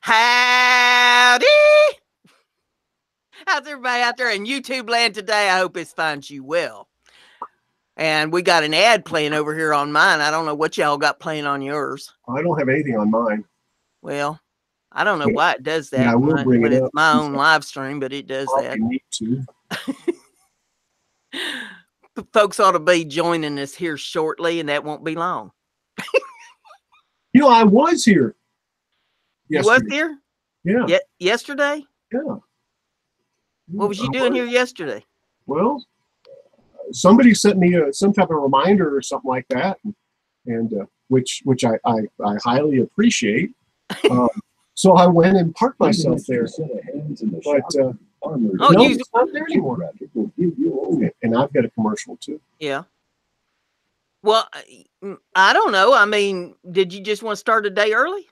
Howdy! How's everybody out there in YouTube land today? I hope it finds you well. And we got an ad playing over here on mine. I don't know what y'all got playing on yours. I don't have anything on mine. Well, I don't know why it does that yeah, I will bring when it it's up. my own live stream, but it does that. Need to. Folks ought to be joining us here shortly, and that won't be long. You know, I was here. You was here? Yeah. Yesterday? Yeah. What was you doing here yesterday? Well, somebody sent me some type of reminder or something like that, and which I highly appreciate. So I went and parked myself there. But it's not there anymore. And I've got a commercial too. Yeah. Well, I don't know. I mean, did you just want to start a day early?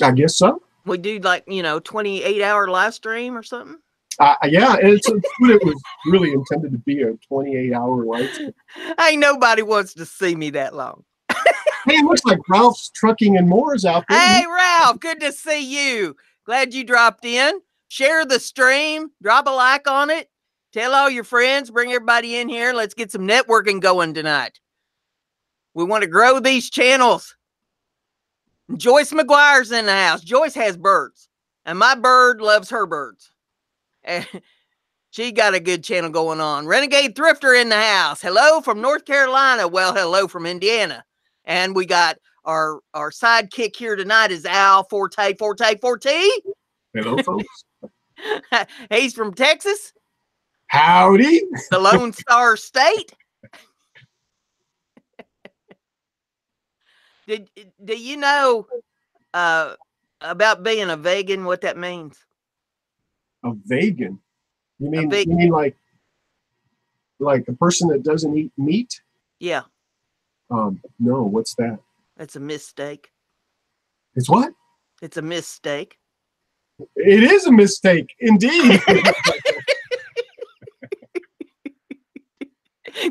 I guess so. We do 28-hour live stream or something. Yeah, it was really intended to be a 28-hour live stream. Ain't nobody wants to see me that long. Hey, it looks like Ralph's Trucking and More is out there. Hey, Ralph, good to see you. Glad you dropped in. Share the stream. Drop a like on it. Tell all your friends. Bring everybody in here. Let's get some networking going tonight. We want to grow these channels. Joyce McGuire's in the house. Joyce has birds, and my bird loves her birds. And she got a good channel going on. Renegade Thrifter in the house. Hello from North Carolina. Well, hello from Indiana. And we got our sidekick here tonight is Al Forte. Hello, folks. He's from Texas. Howdy. The Lone Star State. Do you know about being a vegan, what that means? A vegan? You mean like a person that doesn't eat meat? Yeah. No, what's that? It's a mistake. It's what? It's a mistake. It is a mistake, indeed.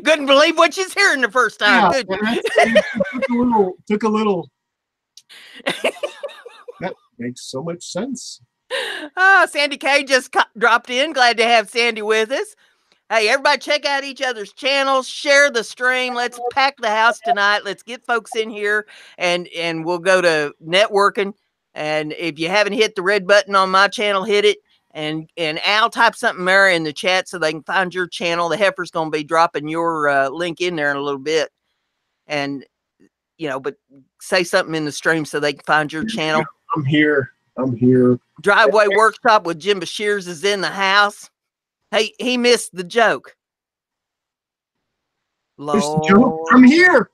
Couldn't believe what she's hearing the first time. Yeah, took a little. That makes so much sense. Sandy K just dropped in. Glad to have Sandy with us. Hey, everybody check out each other's channels. Share the stream. Let's pack the house tonight. Let's get folks in here, and we'll go to networking. And if you haven't hit the red button on my channel, hit it. And Al, type something there in the chat so they can find your channel. The heifer's going to be dropping your link in there in a little bit. And, but say something in the stream so they can find your channel. I'm here. Driveway Workshop with Jim Bashirs is in the house. Hey, he missed the joke. Lord. I'm here.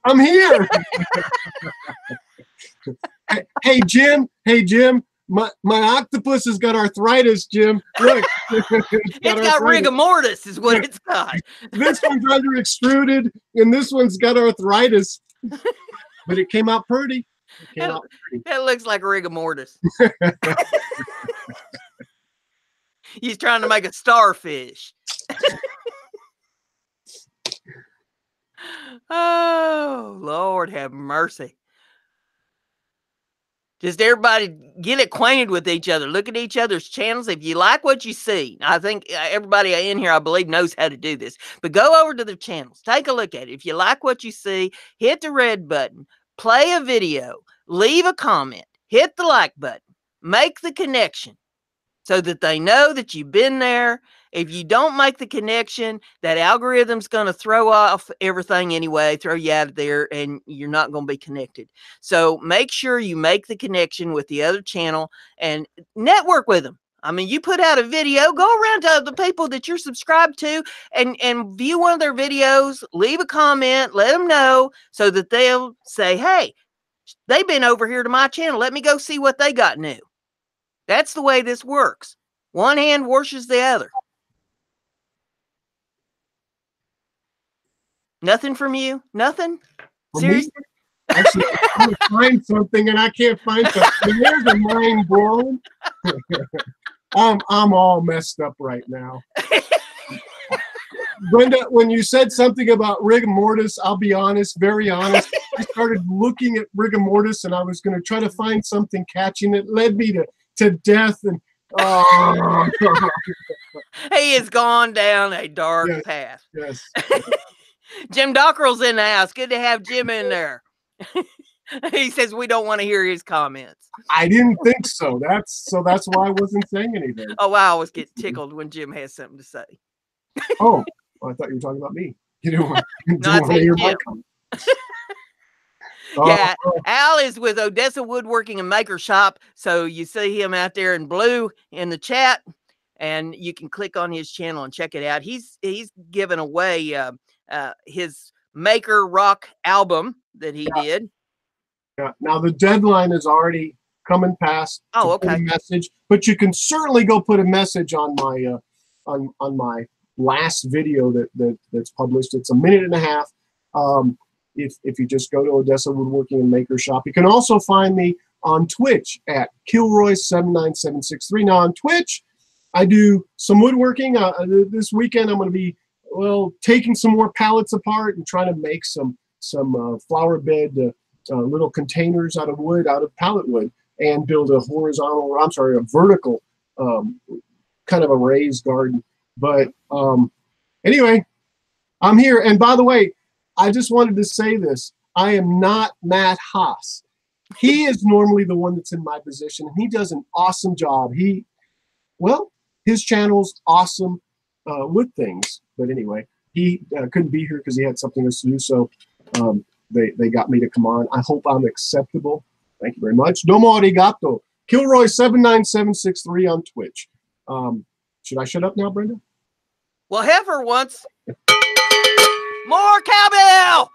Hey, Jim. My octopus has got arthritis, Jim. Look. It's got rigor mortis is what it's got. This one's under extruded, and this one's got arthritis. But it came out pretty. That looks like rigor mortis. He's trying to make a starfish. Oh, Lord have mercy. Just everybody get acquainted with each other. Look at each other's channels. If you like what you see, I think everybody in here, I believe, knows how to do this. But go over to their channels. Take a look at it. If you like what you see, hit the red button. Play a video. Leave a comment. Hit the like button. Make the connection so that they know that you've been there. If you don't make the connection, that algorithm's going to throw off everything anyway, throw you out of there, and you're not going to be connected. So make sure you make the connection with the other channel and network with them. I mean, you put out a video, go around to the people that you're subscribed to and view one of their videos, leave a comment, let them know so that they'll say, hey, they've been over here to my channel. Let me go see what they got new. That's the way this works. One hand washes the other. Nothing from you? Nothing? Seriously? Actually, I'm going to find something and I can't find something. There's a mind blown. I'm all messed up right now. Brenda, when you said something about rigor mortis, I'll be honest, very honest. I started looking at rigor mortis and I was going to try to find something catchy, and it led me to to death. And oh, He has gone down a dark yes, path. yes. Jim Dockrell's in the house. Good to have Jim in there. He says we don't want to hear his comments. I didn't think so. That's why I wasn't saying anything. Oh, I always get tickled when Jim has something to say. Oh, I thought you were talking about me. You didn't want, No, I to said hear Jim. my comments. Yeah, Al is with Odessa Woodworking and Maker Shop. So you see him out there in blue in the chat, and you can click on his channel and check it out. He's giving away his Maker Rock album that he did. Yeah. Now the deadline is already coming past. Oh, to put okay. a message, but you can certainly go put a message on my on my last video that's published. It's a minute and a half. If you just go to Odessa Woodworking and Maker Shop, you can also find me on Twitch at Kilroy79763. Now on Twitch, I do some woodworking. This weekend, I'm going to be taking some more pallets apart and trying to make some flower bed little containers out of wood, out of pallet wood, and build a vertical kind of a raised garden. But anyway, I'm here. And by the way, I just wanted to say this. I am not Matt Haas. He is normally the one that's in my position, and he does an awesome job. His channel's awesome with things. But anyway, he couldn't be here because he had something else to do. So they got me to come on. I hope I'm acceptable. Thank you very much. Domo arigato. Kilroy79763 on Twitch. Should I shut up now, Brenda? Well, Heifer wants more cowbell.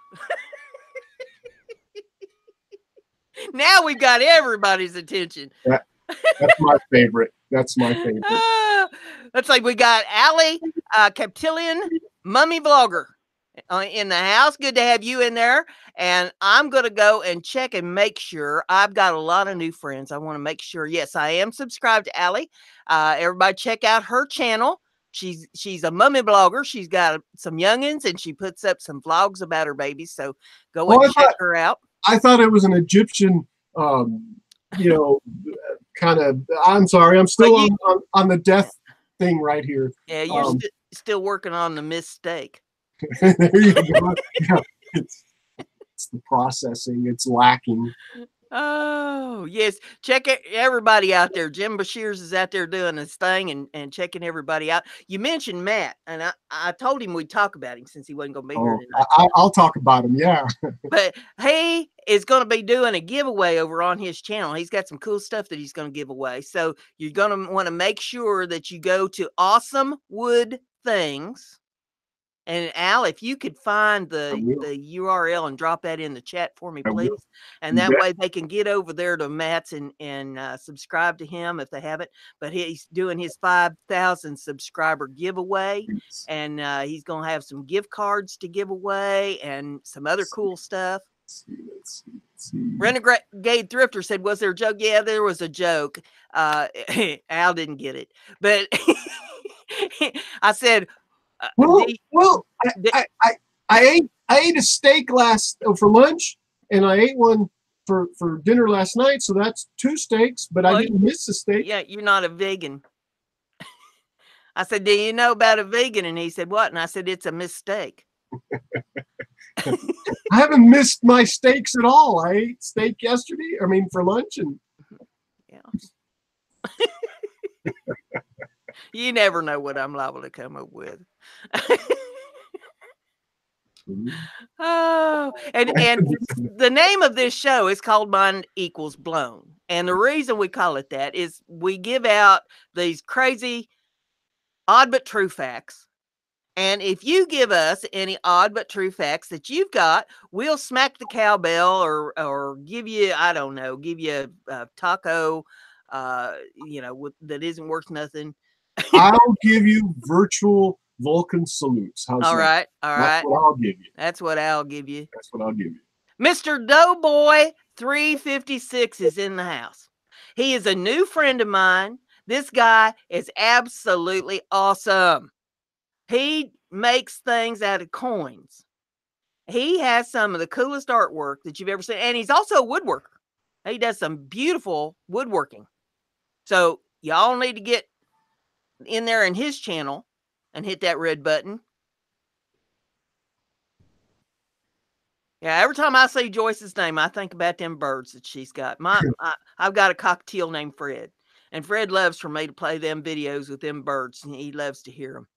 Now we've got everybody's attention. That's my favorite. That's my favorite. Looks like we got Allie Captillion, Mummy Vlogger in the house. Good to have you in there. And I'm going to go and check and make sure. I've got a lot of new friends. I want to make sure. Yes, I am subscribed to Allie. Everybody check out her channel. She's a mummy blogger. She's got some youngins, and she puts up some vlogs about her babies. So go and check her out. I thought it was an Egyptian, kind of. I'm sorry. I'm still on the death thing right here. Yeah, you're still working on the mistake. There you go. Yeah, it's the processing. It's lacking. Oh, yes. Check everybody out there. Jim Bashir's is out there doing his thing and checking everybody out. You mentioned Matt, and I told him we'd talk about him since he wasn't going to be here tonight. I'll talk about him, yeah. But he is going to be doing a giveaway over on his channel. He's got some cool stuff that he's going to give away. So you're going to want to make sure that you go to Awesome Wood Things. And Al, if you could find the URL and drop that in the chat for me, please. And that way they can get over there to Matt's and subscribe to him if they haven't. But he's doing his 5,000 subscriber giveaway. And he's going to have some gift cards to give away and some other cool stuff. Let's see. Renegade Thrifter said, was there a joke? Yeah, there was a joke. Al didn't get it. But I said, I ate a steak for lunch, and I ate one for dinner last night. So that's 2 steaks, but I didn't miss a steak. Yeah, you're not a vegan. I said, do you know about a vegan? And he said, what? And I said, it's a mistake. I haven't missed my steaks at all. I ate steak for lunch, and yeah. You never know what I'm liable to come up with. Oh, and the name of this show is called Mind Equals Blown. And the reason we call it that is we give out these crazy odd but true facts. And if you give us any odd but true facts that you've got, we'll smack the cowbell or give you, I don't know, give you a taco, that isn't worth nothing. I'll give you virtual Vulcan salutes. How's all that? Right. All right. That's what I'll give you. That's what I'll give you. That's what I'll give you. Mr. Doughboy 356 is in the house. He is a new friend of mine. This guy is absolutely awesome. He makes things out of coins. He has some of the coolest artwork that you've ever seen. And he's also a woodworker. He does some beautiful woodworking. So y'all need to get in there in his channel and hit that red button. Yeah, every time I see Joyce's name, I think about them birds that she's got. I've got a cockatiel named Fred, and Fred loves for me to play them videos with them birds, and he loves to hear them.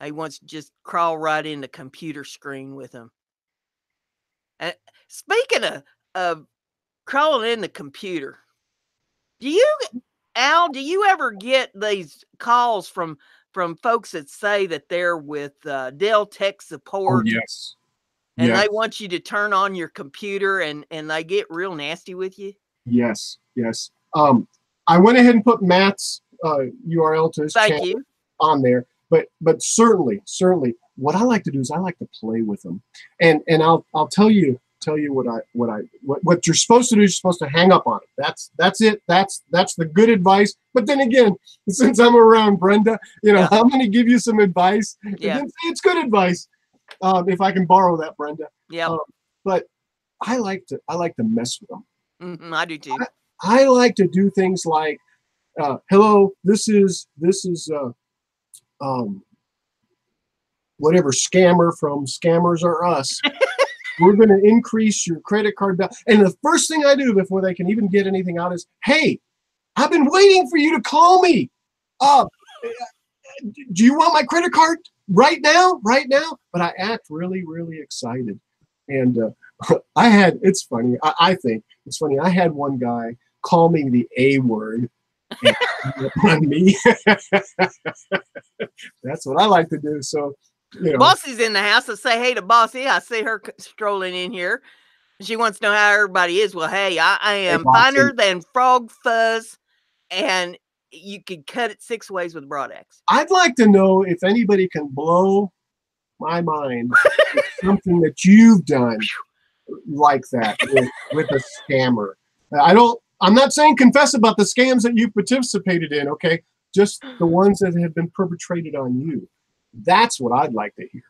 He wants to just crawl right in the computer screen with them. And speaking of crawling in the computer, Al, do you ever get these calls from folks that say that they're with Dell Tech Oh, Support? yes. And Yes. they want you to turn on your computer and they get real nasty with you? Yes. Yes. I went ahead and put Matt's URL to his channel on there, but certainly, what I like to do is I like to play with them, and I'll tell you what you're supposed to do. You're supposed to hang up on it. That's it. That's the good advice. But then again, since I'm around Brenda, I'm going to give you some advice. Yeah. And then say it's good advice. If I can borrow that, Brenda. Yeah. But I like to mess with them. I do too. I like to do things like, hello, this is whatever scammer from Scammers Are Us. We're going to increase your credit card bill. And the first thing I do before they can even get anything out is, hey, I've been waiting for you to call me. Do you want my credit card right now? Right now? But I act really, really excited. And it's funny. I think it's funny. I had one guy call me the A word on me. That's what I like to do. So, Bossy's in the house. Let's say hey to Bossy. I see her strolling in here. She wants to know how everybody is. Well, hey, I am finer than frog fuzz, and you can cut it 6 ways with a broad axe. I'd like to know if anybody can blow my mind with something that you've done like that with a scammer. I'm not saying confess about the scams that you've participated in, okay? Just the ones that have been perpetrated on you. That's what I'd like to hear.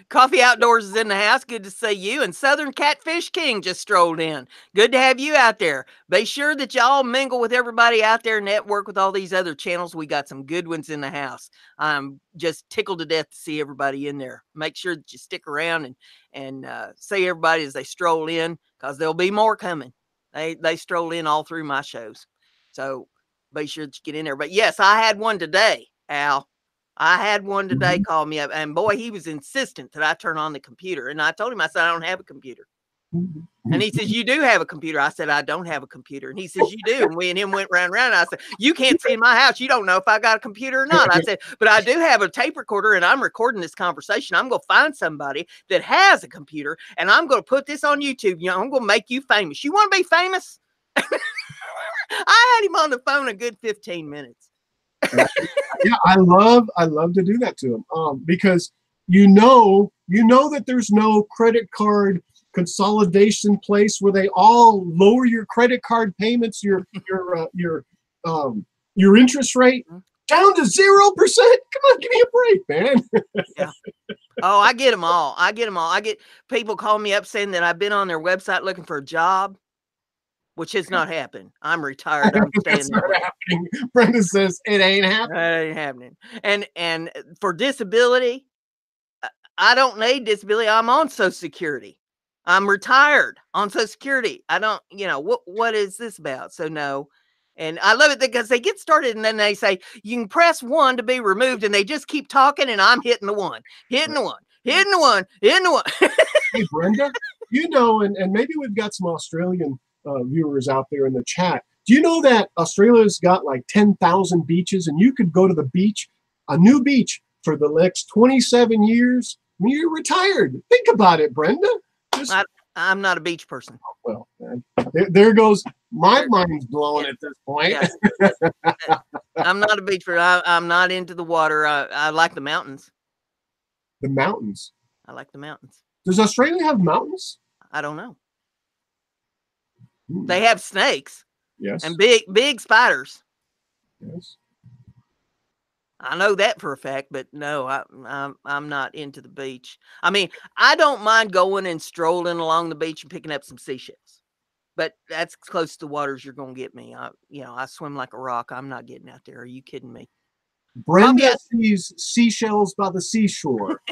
Coffee Outdoors is in the house. Good to see you. And Southern Catfish King just strolled in. Good to have you out there. Be sure that y'all mingle with everybody out there, network with all these other channels. We got some good ones in the house. I'm just tickled to death to see everybody in there. Make sure that you stick around and see everybody as they stroll in, because there'll be more coming. They stroll in all through my shows. So be sure that you get in there. But yes, I had one today, Al. I had one today call me up, and boy, he was insistent that I turn on the computer. And I told him, I said, I don't have a computer. And he says, you do have a computer. I said, I don't have a computer. And he says, you do. And we and him went round and round. I said, you can't see in my house. You don't know if I got a computer or not. I said, but I do have a tape recorder, and I'm recording this conversation. I'm going to find somebody that has a computer, and I'm going to put this on YouTube. I'm going to make you famous. You want to be famous? I had him on the phone a good 15 minutes. Yeah, I love to do that to them, because you know that there's no credit card consolidation place where they all lower your credit card payments, your interest rate down to 0%. Come on, give me a break, man. Yeah. Oh, I get them all. I get people calling me up saying that I've been on their website looking for a job, which has not happened. I'm retired. I'm staying there. Happening. Brenda says it ain't happening. It ain't happening. And for disability, I don't need disability. I'm on Social Security. I'm retired on Social Security. I don't, what is this about? So no. And I love it because they get started and then they say, you can press 1 to be removed, and they just keep talking, and I'm hitting the 1, hitting the 1, hitting the 1, hitting the 1. Hey, Brenda, and maybe we've got some Australian viewers out there in the chat. Do you know that Australia's got like 10,000 beaches, and you could go to the beach, a new beach, for the next 27 years? I mean, you're retired. Think about it, Brenda. I'm not a beach person. Well, there goes my mind's blown at this point. Yeah. I'm not a beach person. I'm not into the water. I like the mountains. The mountains? I like the mountains. Does Australia have mountains? I don't know. They have snakes. Yes. And big spiders. Yes. I know that for a fact, but no, I'm not into the beach. I mean, I don't mind going and strolling along the beach and picking up some seashells, but that's close to the waters you're gonna get me. I swim like a rock. I'm not getting out there. Are you kidding me? Brenda sees seashells by the seashore.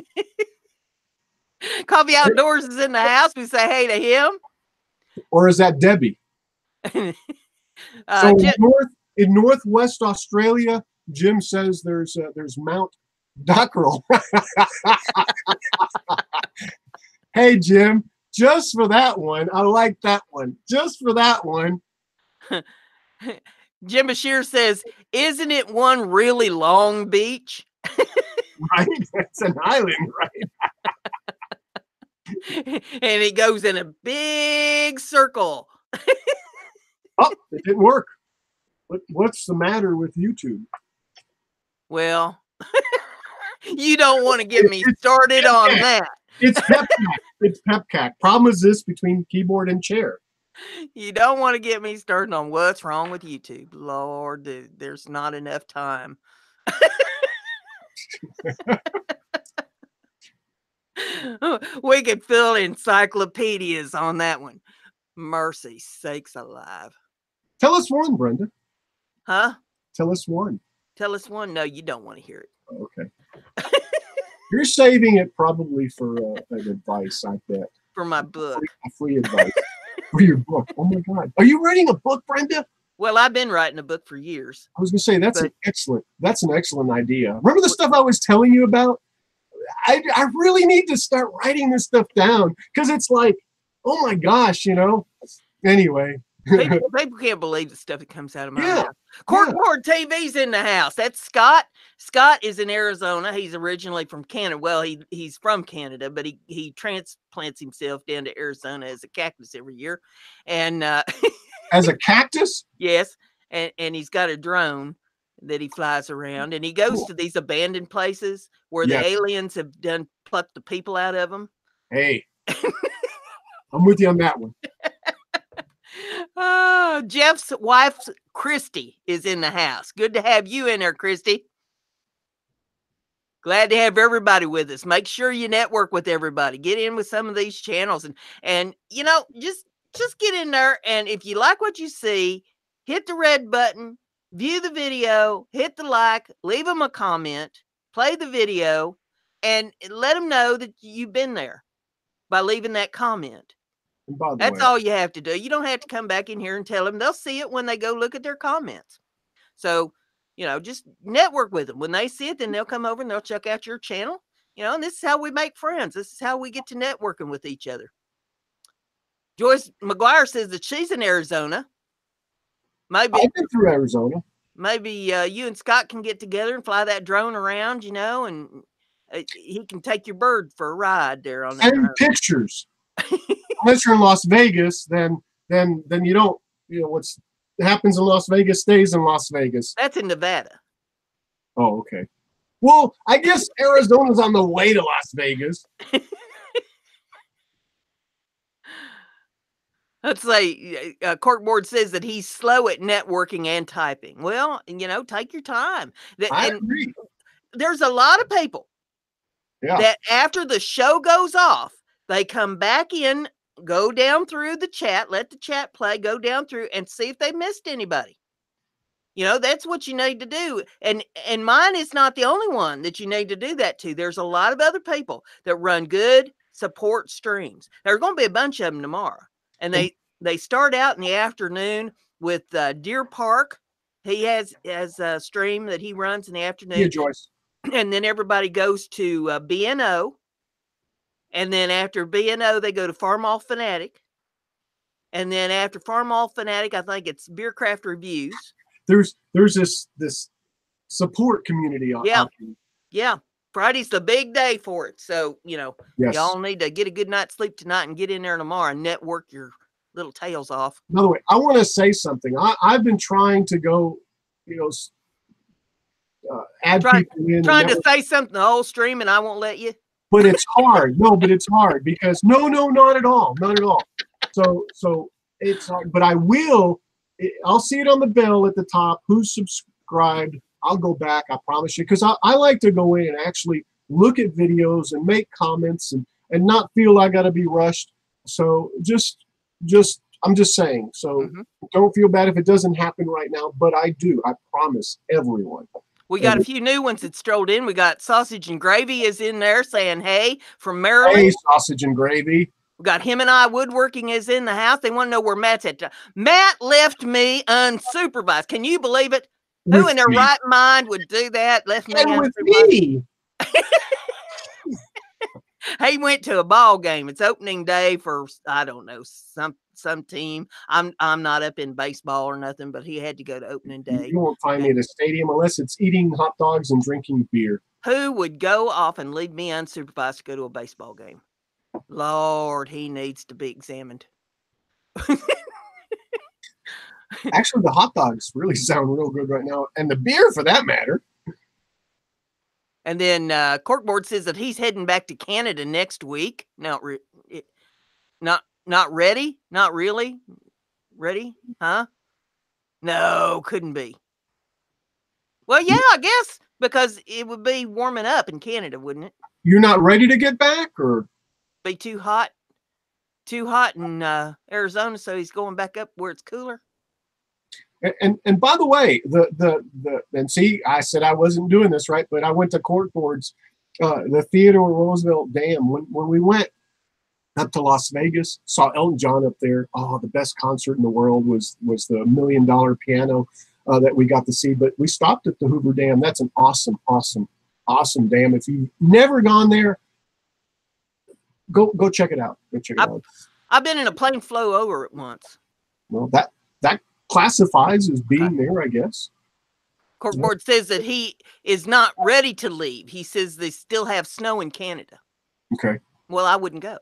Coffee Outdoors is in the house. We say hey to him. Or is that Debbie? So in Northwest Australia, Jim says there's Mount Dockerel. Hey, Jim, just for that one, I like that one. Just for that one. Jim Bashir says, isn't it one really long beach? Right? It's an island, right? And it goes in a big circle. Oh, it didn't work. What's the matter with YouTube? Well, you don't want to get me started on that. It's PepCack. It's PepCack. Problem is this between keyboard and chair. You don't want to get me started on what's wrong with YouTube. Lord, dude, there's not enough time. We could fill encyclopedias on that one. Mercy sakes alive. Tell us one, Brenda. Huh? Tell us one. Tell us one. No, you don't want to hear it. Okay. You're saving it probably for an advice, I bet. For my book. Free advice. For your book. Oh my God. Are you writing a book, Brenda? Well, I've been writing a book for years. I was gonna say that's an excellent idea. Remember the stuff I was telling you about? I really need to start writing this stuff down because it's like, oh my gosh, Anyway. People can't believe the stuff that comes out of my mouth. Corkboard TV's in the house. That's Scott. Scott is in Arizona. He's originally from Canada. Well, he's from Canada, but he transplants himself down to Arizona as a cactus every year. And as a cactus? Yes. And he's got a drone that he flies around, and he goes to these abandoned places where the aliens have plucked the people out of them. Hey, I'm with you on that one. Jeff's wife, Christy, is in the house. Good to have you in there, Christy. Glad to have everybody with us. Make sure you network with everybody. Get in with some of these channels and just get in there. And if you like what you see, hit the red button, view the video, hit the like, leave them a comment, play the video, and let them know that you've been there by leaving that comment. That's all you have to do. You don't have to come back in here and tell them. They'll see it when they go look at their comments. So, just network with them. When they see it, then they'll come over and they'll check out your channel. And this is how we make friends. This is how we get to networking with each other. Joyce McGuire says that she's in Arizona. Maybe I've been through Arizona. Maybe you and Scott can get together and fly that drone around, and he can take your bird for a ride there on that drone. Pictures. Unless you're in Las Vegas, then you don't. What's happens in Las Vegas stays in Las Vegas. That's in Nevada. Oh, okay. Well, I guess Arizona's on the way to Las Vegas. Let's say Corkboard says that he's slow at networking and typing. Well, take your time. I agree. There's a lot of people that after the show goes off, they come back in, go down through the chat, let the chat play, go down through and see if they missed anybody. That's what you need to do. And mine is not the only one that you need to do that to. There's a lot of other people that run good support streams. There's going to be a bunch of them tomorrow. And they start out in the afternoon with Deer Park. He has a stream that he runs in the afternoon. Yeah, Joyce. And then everybody goes to BNO. And then after BNO, they go to Farmall Fanatic. And then after Farmall Fanatic, I think it's Beercraft Reviews. There's this support community on. Yeah. Friday's the big day for it. So, y'all need to get a good night's sleep tonight and get in there tomorrow and network your little tails off. By the way, I want to say something. I've been trying to go, add people in. Trying to say something the whole stream and I won't let you. But it's hard. No, but it's hard because no, not at all. Not at all. So it's hard. But I will. I'll see it on the bell at the top. Who's subscribed? I'll go back. I promise you. Because I like to go in and actually look at videos and make comments and not feel I got to be rushed. So just I'm just saying. So don't feel bad if it doesn't happen right now, but I do. I promise everyone. We got a few new ones that strolled in. We got Sausage and Gravy is in there saying, hey, from Maryland. Hey, Sausage and Gravy. We got Him and I Woodworking is in the house. They want to know where Matt's at. Matt left me unsupervised. Can you believe it? Who in their right mind would do that? Left me unsupervised. With me. He went to a ball game. It's opening day for, I don't know, some team. I'm not up in baseball or nothing, but he had to go to opening day. You won't find me at a stadium unless it's eating hot dogs and drinking beer. Who would go off and leave me unsupervised to go to a baseball game? Lord, he needs to be examined. Actually, the hot dogs really sound real good right now, and the beer for that matter. And then Corkboard says that he's heading back to Canada next week. Not ready? Not really? Ready? Huh? No, couldn't be. Well, yeah, I guess, because it would be warming up in Canada, wouldn't it? You're not ready to get back, or? Be too hot in Arizona, so he's going back up where it's cooler. And by the way, and see, I said I wasn't doing this right, but I went to Corkboard's, the Theodore Roosevelt Dam. When we went up to Las Vegas, saw Elton John up there. Oh, the best concert in the world was the $1 Million Piano that we got to see. But we stopped at the Hoover Dam. That's an awesome dam. If you've never gone there, go check it out. Go check it out. I've been in a plane flow over it once. Well, that classifies as being there, I guess. Corkboard says that he is not ready to leave. He says they still have snow in Canada. Okay. Well, I wouldn't go.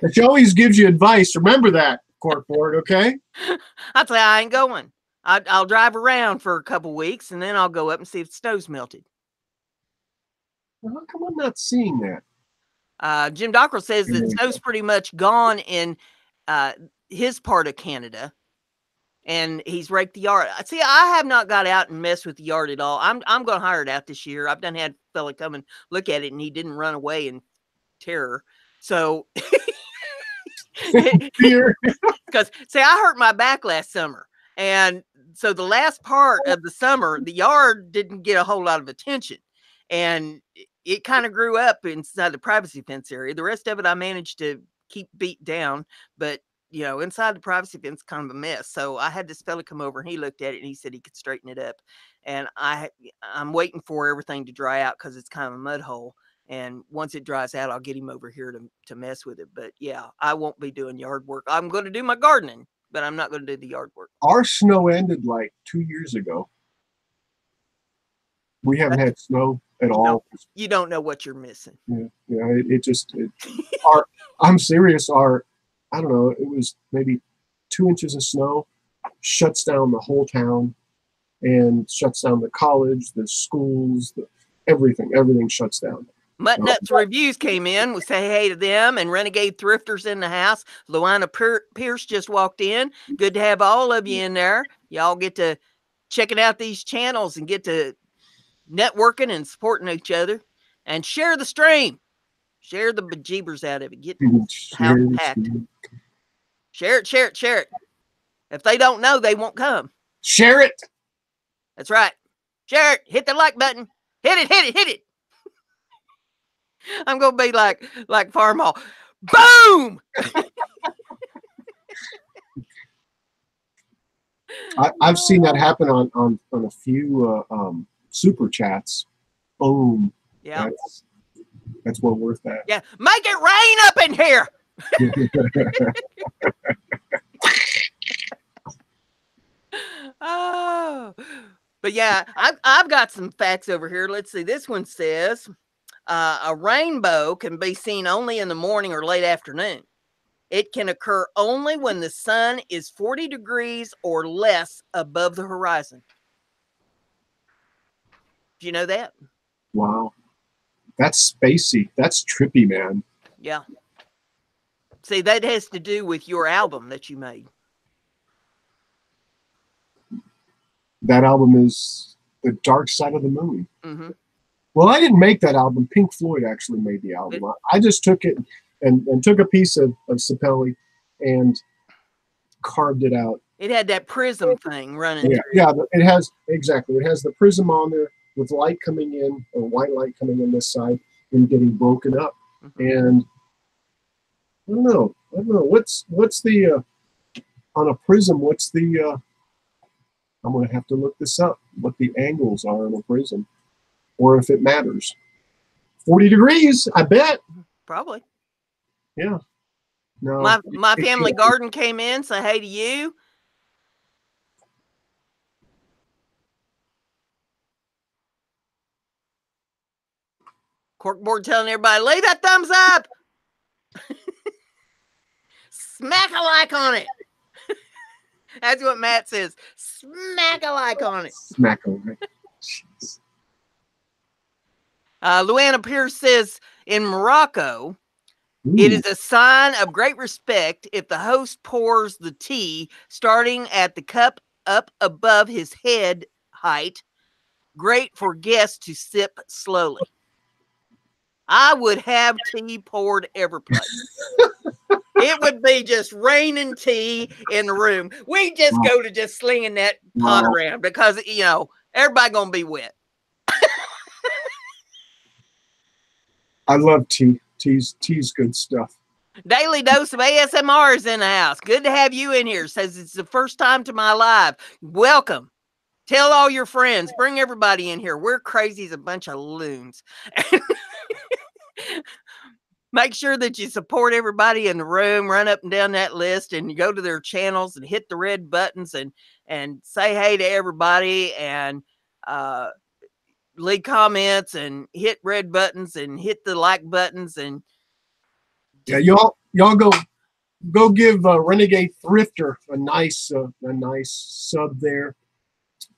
But she always gives you advice. Remember that, Corkboard, okay? I'd say I ain't going. I'll drive around for a couple weeks, and then I'll go up and see if the snow's melted. Well, how come I'm not seeing that? Jim Dockrell says that snow's pretty much gone in his part of Canada, and he's raked the yard. See, I have not got out and messed with the yard at all. I'm going to hire it out this year. I've done had a fella come and look at it, and he didn't run away in terror. So, because see, I hurt my back last summer, and so the last part of the summer, the yard didn't get a whole lot of attention, and it kind of grew up inside the privacy fence area. The rest of it, I managed to keep beat down, but inside the privacy fence, kind of a mess. So I had this fella come over, and he looked at it, and he said he could straighten it up. And I'm waiting for everything to dry out because it's kind of a mud hole. And once it dries out, I'll get him over here to mess with it. But yeah, I won't be doing yard work. I'm going to do my gardening, but I'm not going to do the yard work. Our snow ended like 2 years ago. We haven't had snow at all. You don't know what you're missing. Yeah. I'm serious. I don't know. It was maybe 2 inches of snow, shuts down the whole town, and shuts down the college, the schools, everything shuts down. Mutt Nuts Reviews came in. We say hey to them, and Renegade Thrifters in the house. Luana Pierce just walked in. Good to have all of you in there. Y'all get to checking out these channels and get to networking and supporting each other, and share the stream. Share the bejeebers out of it. Get how packed. Share it. If they don't know, they won't come. Share it. That's right. Share it. Hit the like button. Hit it. I'm going to be like Farm Hall. Boom! I've seen that happen on a few super chats. Boom. Yeah. That's well worth that. Yeah. Make it rain up in here. Oh, but yeah, I've got some facts over here. Let's see. This one says a rainbow can be seen only in the morning or late afternoon. It can occur only when the sun is 40 degrees or less above the horizon. Do you know that? Wow. That's spacey. That's trippy, man. Yeah. See, that has to do with your album that you made. That album is The Dark Side of the Moon. Mm-hmm. Well, I didn't make that album. Pink Floyd actually made the album. I just took it and took a piece of sapelli and carved it out. It had that prism thing running Yeah, through. yeah, it has, exactly. It has the prism on there with light coming in, or white light coming in this side and getting broken up. And I don't know. What's the on a prism? What's the I'm going to have to look this up. What the angles are on a prism, or if it matters. 40 degrees, I bet. Probably. Yeah. No. My family garden came in. Say hey to you. Corkboard telling everybody, leave that thumbs up. Smack a like on it. That's what Matt says. Smack a like on it. Smack on it. Jeez. Luana Pierce says, in Morocco, Ooh. it is a sign of great respect if the host pours the tea starting at the cup up above his head height. Great for guests to sip slowly. I would have tea poured every place. It would be just raining tea in the room. We just go to just slinging that pot around because, you know, everybody going to be wet. I love tea. Tea's good stuff. Daily Dose of ASMR is in the house. Good to have you in here. Says it's the first time to my live. Welcome. Tell all your friends. Bring everybody in here. We're crazy as a bunch of loons. Make sure that you support everybody in the room. Run up and down that list and you go to their channels and hit the red buttons and say hey to everybody and leave comments and hit red buttons and hit the like buttons and yeah, y'all go give Renegade Thrifter a nice sub there,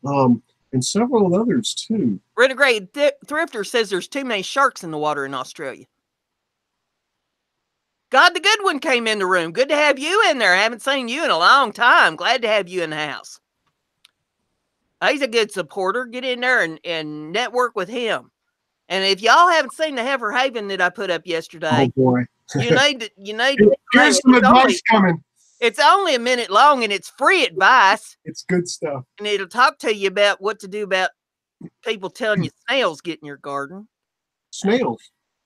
and several others too. Renegade Thrifter says there's too many sharks in the water in Australia. God the Good One came in the room. Good to have you in there. I haven't seen you in a long time. Glad to have you in the house. He's a good supporter. Get in there and network with him. And if y'all haven't seen the Heifer Haven that I put up yesterday, oh boy, you need to here's some advice coming. It's only a minute long and it's free advice. It's good stuff. And it'll talk to you about what to do about people telling you snails get in your garden. Snails?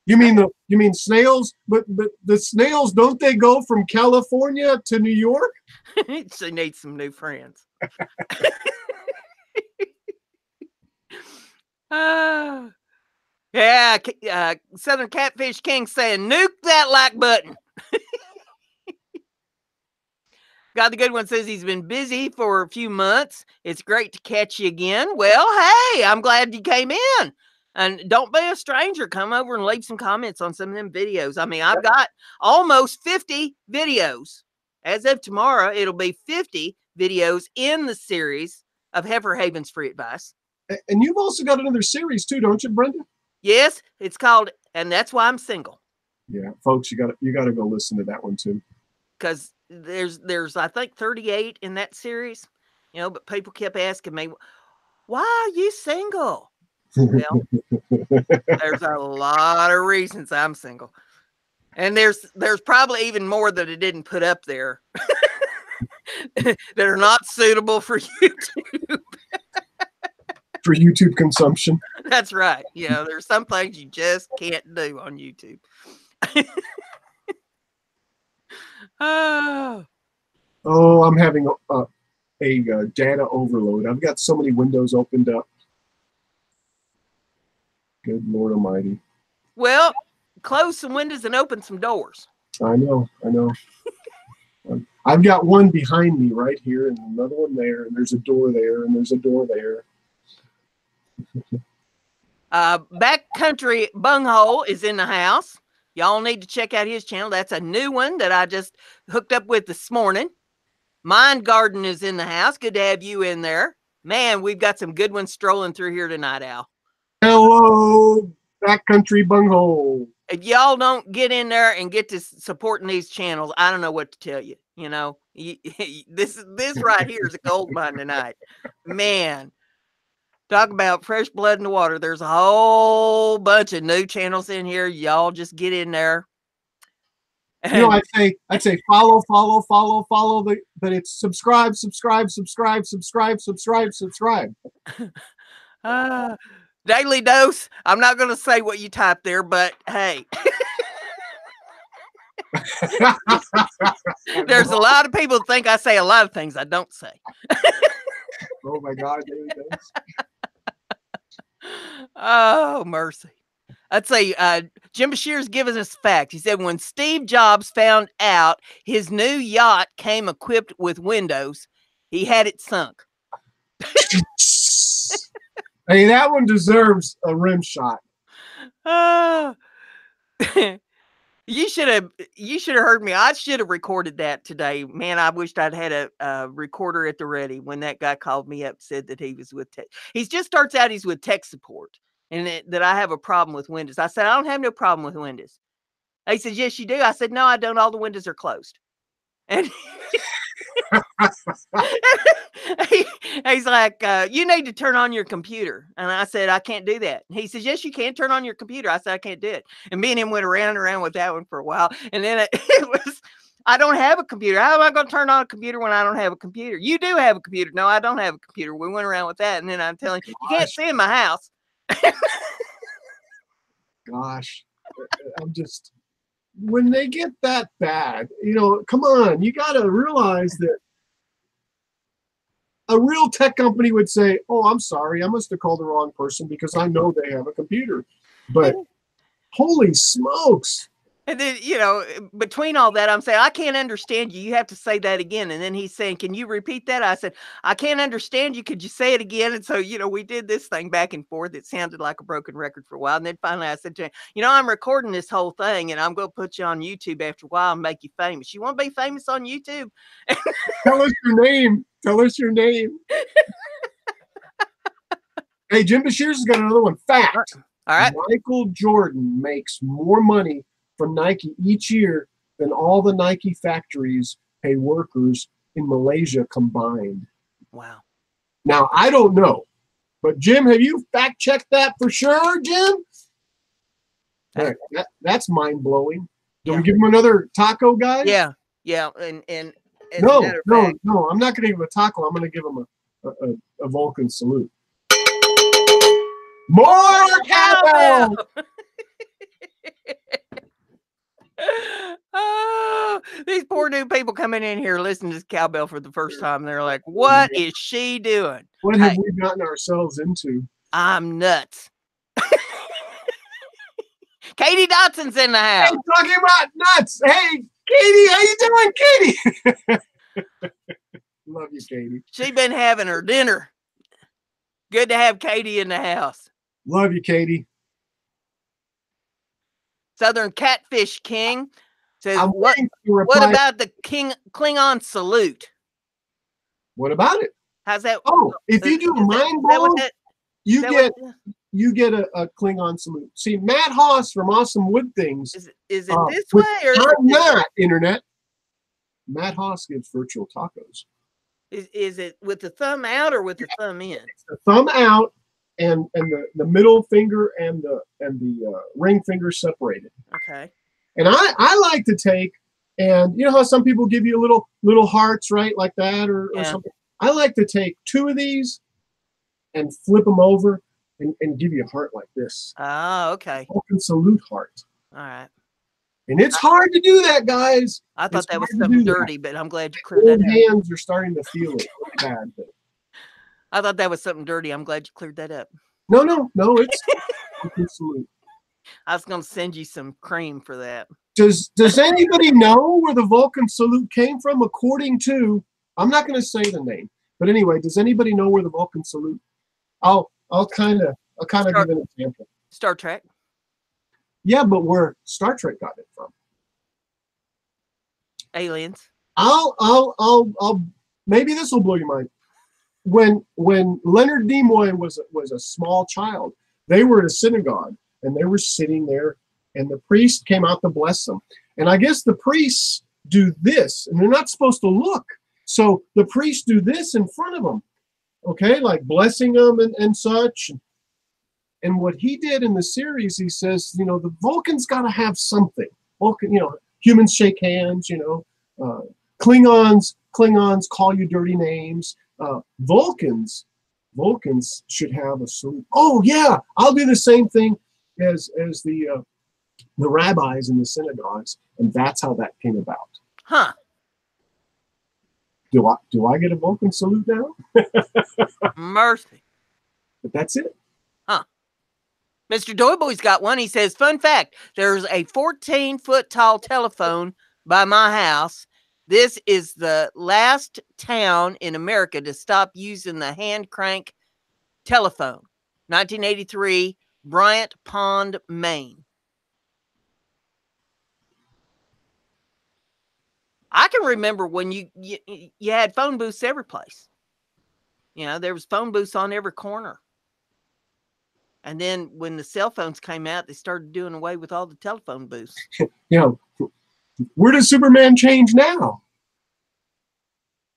You mean snails? But the snails, don't they go from California to New York? She needs some new friends. Yeah, Southern Catfish King saying, nuke that like button. God the Good One says he's been busy for a few months. It's great to catch you again. Well, hey, I'm glad you came in. And don't be a stranger. Come over and leave some comments on some of them videos. I mean, I've got almost 50 videos. As of tomorrow, it'll be 50 videos in the series of Heifer Haven's Free Advice. And you've also got another series too, don't you, Brenda? Yes, it's called And That's Why I'm Single. Yeah, folks, you got to go listen to that one too. Because there's I think 38 in that series, you know, but people kept asking me, why are you single? Well, there's a lot of reasons I'm single. And there's probably even more that I didn't put up there that are not suitable for YouTube. For YouTube consumption. That's right. You know, there's some things you just can't do on YouTube. Oh, I'm having a data overload. I've got so many windows opened up. Good Lord Almighty. Well, close some windows and open some doors. I know. I've got one behind me right here and another one there, and there's a door there, and there's a door there. Backcountry Bunghole is in the house. Y'all need to check out his channel. That's a new one that I just hooked up with this morning. Mind Garden is in the house. Good to have you in there. Man, we've got some good ones strolling through here tonight, Al. Hello, Backcountry Bunghole. If y'all don't get in there and get to supporting these channels, I don't know what to tell you. You know, this right here is a gold mine tonight. Man, talk about fresh blood in the water. There's a whole bunch of new channels in here. Y'all just get in there. You know, I'd say follow, follow, follow, follow but it's subscribe, subscribe, subscribe, subscribe, subscribe, subscribe. Daily dose. I'm not going to say what you typed there, but hey, there's a lot of people that think I say a lot of things I don't say. Oh my God, daily dose. Oh, mercy. I'd say Jim Bashir's given us a fact. He said when Steve Jobs found out his new yacht came equipped with windows, he had it sunk. Hey, that one deserves a rim shot. You should have heard me. I should have recorded that today. Man, I wished I'd had a recorder at the ready when that guy called me up, said that he was with tech. He just starts out, he's with tech support, and that I have a problem with Windows. I said, I don't have no problem with Windows. He said, yes, you do. I said, no, I don't. All the windows are closed. And he's like, you need to turn on your computer. And I said, I can't do that. He says, yes, you can turn on your computer. I said, I can't do it. And me and him went around and around with that one for a while. And then it was, I don't have a computer. How am I going to turn on a computer when I don't have a computer? You do have a computer. No, I don't have a computer. We went around with that. And then I'm telling you, you can't see in my house. Gosh, I'm just, when they get that bad, you know, come on, you got to realize that a real tech company would say, oh, I'm sorry, I must have called the wrong person because I know they have a computer. But holy smokes. And then, you know, between all that, I'm saying, I can't understand you. You have to say that again. And then he's saying, can you repeat that? I said, I can't understand you. Could you say it again? And so, you know, we did this thing back and forth. It sounded like a broken record for a while. And then finally I said to him, you know, I'm recording this whole thing and I'm going to put you on YouTube after a while and make you famous. You want to be famous on YouTube? Tell us your name. Tell us your name. Hey, Jim Bashir's got another one. Fact. All right. Michael Jordan makes more money from Nike each year than all the Nike factories pay workers in Malaysia combined. Wow. Now, I don't know, but Jim, have you fact checked that for sure, Jim? Right. That's mind blowing. Do we give him another taco, guys? Yeah. Yeah. And no, I'm not going to give him a taco. I'm going to give him a Vulcan salute. More cowbell! Oh, these poor new people coming in here listening to this cowbell for the first time. They're like, what is she doing? What have we gotten ourselves into? I'm nuts. Katie Dotson's in the house. Hey, talking about nuts. Hey, Katie, how you doing, Katie? Love you, Katie. She been having her dinner. Good to have Katie in the house. Love you, Katie. Southern Catfish King says, what about the Klingon salute? What about it? How's that? Oh, if you do mind blow, you get a Klingon salute. See, Matt Haas from Awesome Wood Things. Is it this way or I'm not internet? Matt Haas gives virtual tacos. Is it with the thumb out or with the thumb in? It's the thumb out and the middle finger and the ring finger separated. Okay. And I like to take, and you know how some people give you little hearts, right, like that or something. I like to take 2 of these and flip them over and give you a heart like this. Oh, okay. Vulcan salute heart. All right. And it's hard to do that, guys. I thought that was something dirty, but I'm glad you cleared that up. Hands are starting to feel it really bad. I thought that was something dirty. I'm glad you cleared that up. No, it's Vulcan salute. I was going to send you some cream for that. Does anybody know where the Vulcan salute came from? According to, I'm not going to say the name, but anyway, does anybody know where the Vulcan salute? I'll kind of give an example. Star Trek. Yeah, but where Star Trek got it from? Aliens. I'll maybe this will blow your mind. When Leonard Nimoy was a small child, they were at a synagogue and they were sitting there, and the priest came out to bless them. And I guess the priests do this, and they're not supposed to look. So the priests do this in front of them, okay, like blessing them and such. And what he did in the series, he says, you know, the Vulcans got to have something. Vulcan, you know, Humans shake hands, Klingons call you dirty names. Vulcans should have a salute. Oh yeah, I'll do the same thing as the rabbis in the synagogues, and that's how that came about. Huh. Do I get a Vulcan salute now? Mercy. But that's it. Huh. Mr. Doyboy's got one. He says, fun fact, there's a 14-foot tall telephone by my house. This is the last town in America to stop using the hand crank telephone. 1983, Bryant Pond, Maine. I can remember when you had phone booths every place. There was phone booths on every corner. And then when the cell phones came out, they started doing away with all the telephone booths. Where does Superman change now?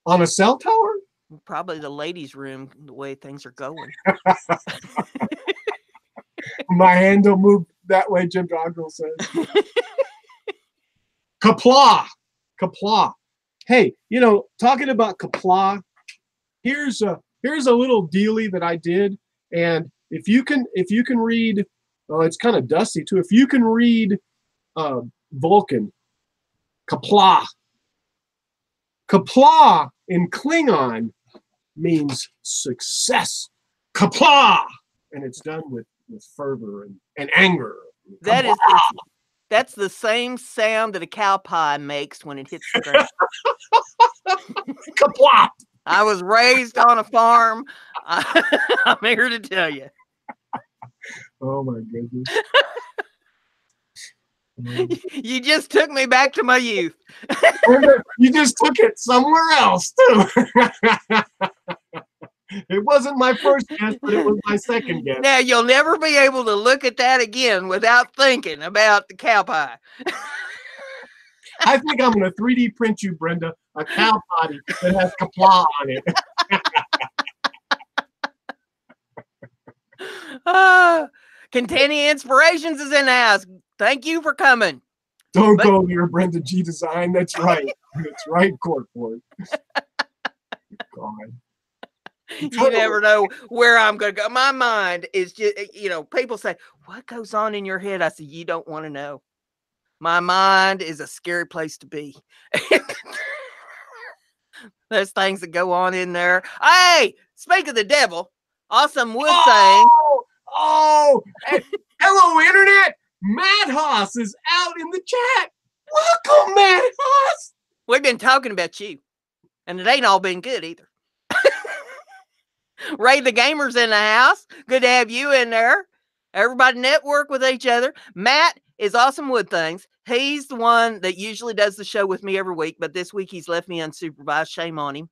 On a cell tower? Probably the ladies' room, the way things are going. My hand don't move that way, Jim Doggle says. Kapla. Hey, talking about Kapla, here's a little dealie that I did, and if you can read, it's kind of dusty too. If you can read Vulcan, Kapla in Klingon means success. Kapla, and it's done with fervor and anger. That's the same sound that a cow pie makes when it hits the ground. Kapla. I was raised on a farm. I'm here to tell you. Oh my goodness. You just took me back to my youth. You just took it somewhere else too. It wasn't my first guess, but it was my second guess. Now you'll never be able to look at that again without thinking about the cow pie. I think I'm going to 3D print you, Brenda, a cow body that has Kapla on it. Containing Inspirations is in the house. Thank you for coming. Don't go near BrendaG Design. That's right. That's right, Corkboard. God. You never know where I'm going to go. My mind is just, people say, what goes on in your head? I say, you don't want to know. My mind is a scary place to be. There's things that go on in there. Hey, speak of the devil, Awesome Wood saying. Hey, hello, Internet. Matt Haas is out in the chat. Welcome, Matt Haas. We've been talking about you, and it ain't all been good either. Ray the Gamer's in the house. Good to have you in there. Everybody network with each other. Matt is Awesome Wood Things. He's the one that usually does the show with me every week, but this week he's left me unsupervised. Shame on him.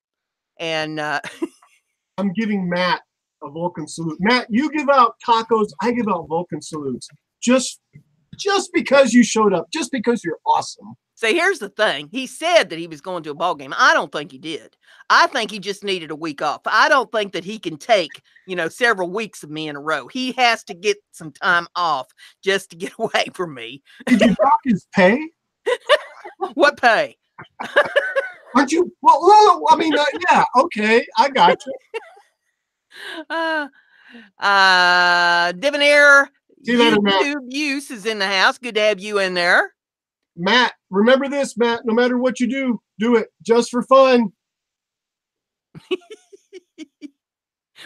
And I'm giving Matt a Vulcan salute. Matt, you give out tacos. I give out Vulcan salutes. Just because you showed up, just because you're awesome. See, here's the thing. He said that he was going to a ball game. I don't think he did. I think he just needed a week off. I don't think that he can take, several weeks of me in a row. He has to get some time off just to get away from me. Did you dock his pay? What pay? Aren't you? Well, I mean, yeah, okay, I got you. Debonair YouTube Use is in the house. Good to have you in there. Matt, remember this, Matt. No matter what you do it just for fun.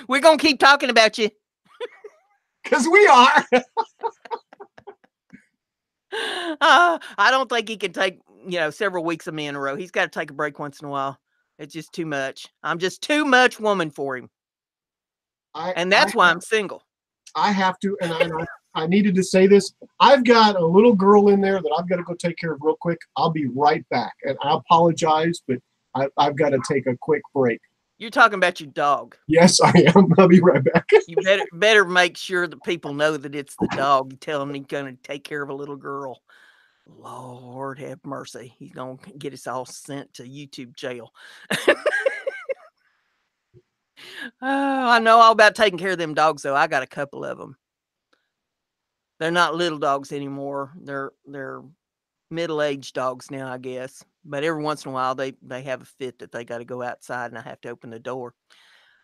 We're going to keep talking about you. Because we are. I don't think he can take, several weeks of me in a row. He's got to take a break once in a while. It's just too much. I'm just too much woman for him. And that's why I'm single. I have to, and I needed to say this. I've got a little girl in there that I've got to go take care of real quick. I'll be right back. And I apologize, but I've got to take a quick break. You're talking about your dog. Yes, I am. I'll be right back. You better make sure that people know that it's the dog. You tell him he's going to take care of a little girl. Lord have mercy. He's going to get us all sent to YouTube jail. I know all about taking care of them dogs, though. I got a couple of them. They're not little dogs anymore. They're middle-aged dogs now, I guess. But every once in a while, they have a fit that they got to go outside, and I have to open the door.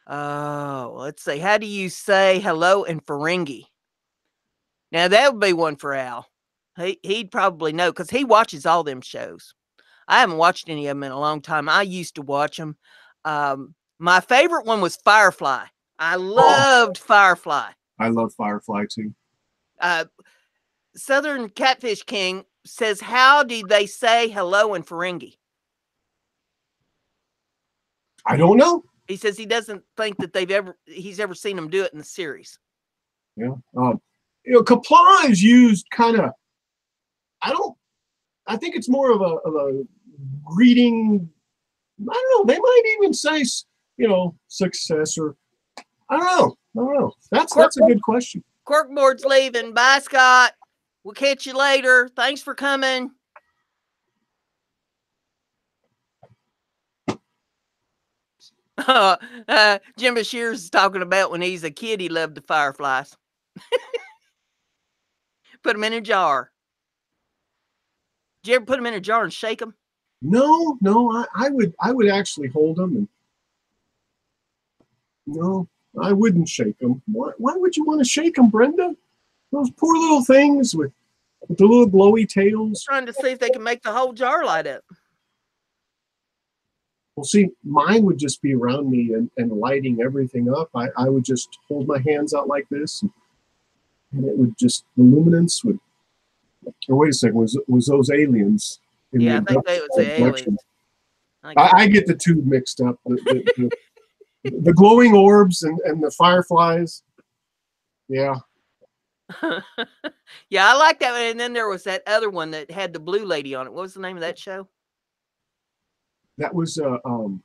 Oh, let's see. How do you say hello in Ferengi? Now, that would be one for Al. He'd probably know because he watches all them shows. I haven't watched any of them in a long time. I used to watch them. My favorite one was Firefly. I loved Firefly. I love Firefly too. Southern Catfish King says, how do they say hello in Ferengi? I don't know. He says he doesn't think that he's ever seen them do it in the series. Yeah. Kapla is used kind of, I think it's more of a greeting. I don't know. They might even say, success, or I don't know. That's a good question. Corkboard's leaving. Bye, Scott. We'll catch you later. Thanks for coming. Jim Bashir's talking about when he's a kid, he loved the Fireflies. Put them in a jar. Did you ever put them in a jar and shake them? No. I would actually hold them, and no, I wouldn't shake them. Why would you want to shake them, Brenda? Those poor little things with the little glowy tails. Trying to see if they can make the whole jar light up. Well, see, mine would just be around me and lighting everything up. I would just hold my hands out like this, and it would just, the luminance would. Or wait a second, was those aliens? Yeah, I think that was the aliens. I get the two mixed up. The glowing orbs and the fireflies. Yeah. Yeah, I like that one. And then there was that other one that had the blue lady on it. What was the name of that show? That was oh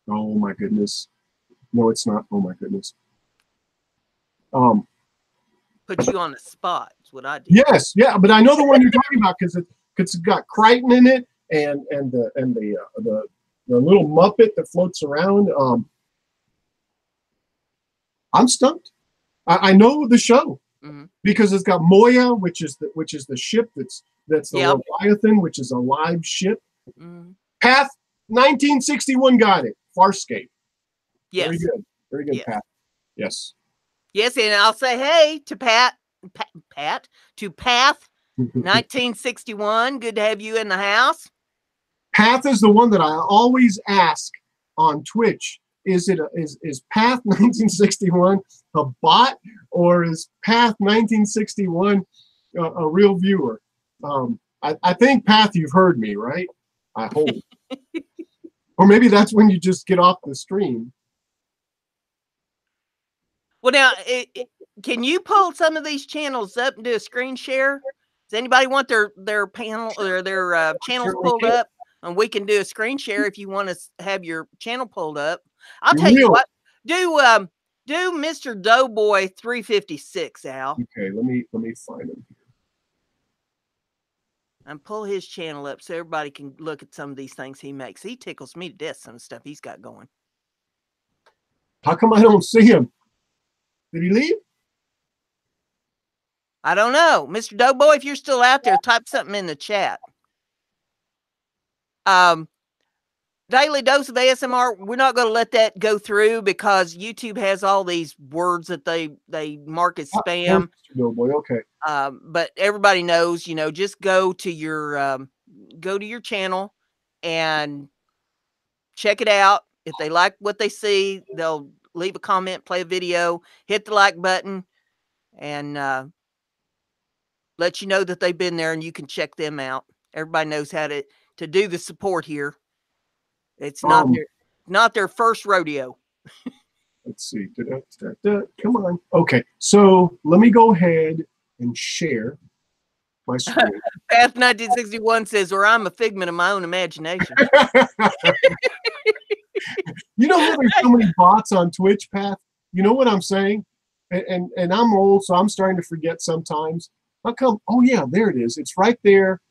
my goodness. No, it's not. Oh my goodness. Put you on the spot. Is what I did. Yes, yeah, but I know the one you're talking about because it's got Crichton in it and the little Muppet that floats around. I'm stumped. I know the show because it's got Moya, which is the ship that's the Leviathan, which is a live ship. Path 1961 got it. Farscape. Yes. Very good, yes. Pat. Yes. Yes, and I'll say hey to Path 1961. Good to have you in the house. Path is the one that I always ask on Twitch. Is Path 1961 a bot, or is Path 1961 a real viewer? I think, Path, you've heard me, right? I hope. Or maybe that's when you just get off the stream. Well, now, can you pull some of these channels up and do a screen share? Does anybody want their panel or their channels pulled up? And we can do a screen share if you want to have your channel pulled up. I'll tell you what. Do Mr. Doughboy 356, Al. Okay, let me find him here. And pull his channel up so everybody can look at some of these things he makes. He tickles me to death, some of the stuff he's got going. How come I don't see him? Did he leave? I don't know. Mr. Doughboy, if you're still out there, type something in the chat. Daily Dose of ASMR, we're not going to let that go through because YouTube has all these words that they mark as spam. Mr. Doughboy, okay. But everybody knows, just go to your channel and check it out. If they like what they see, they'll leave a comment, play a video, hit the like button, and let you know that they've been there and you can check them out. Everybody knows how to do the support here. It's not their first rodeo. Let's see. Come on. Okay, so let me go ahead and share my screen. Path 1961 says, or I'm a figment of my own imagination. You know how there's so many bots on Twitch, Path? You know what I'm saying? And I'm old, so I'm starting to forget sometimes. How come? Oh, yeah, there it is. It's right there.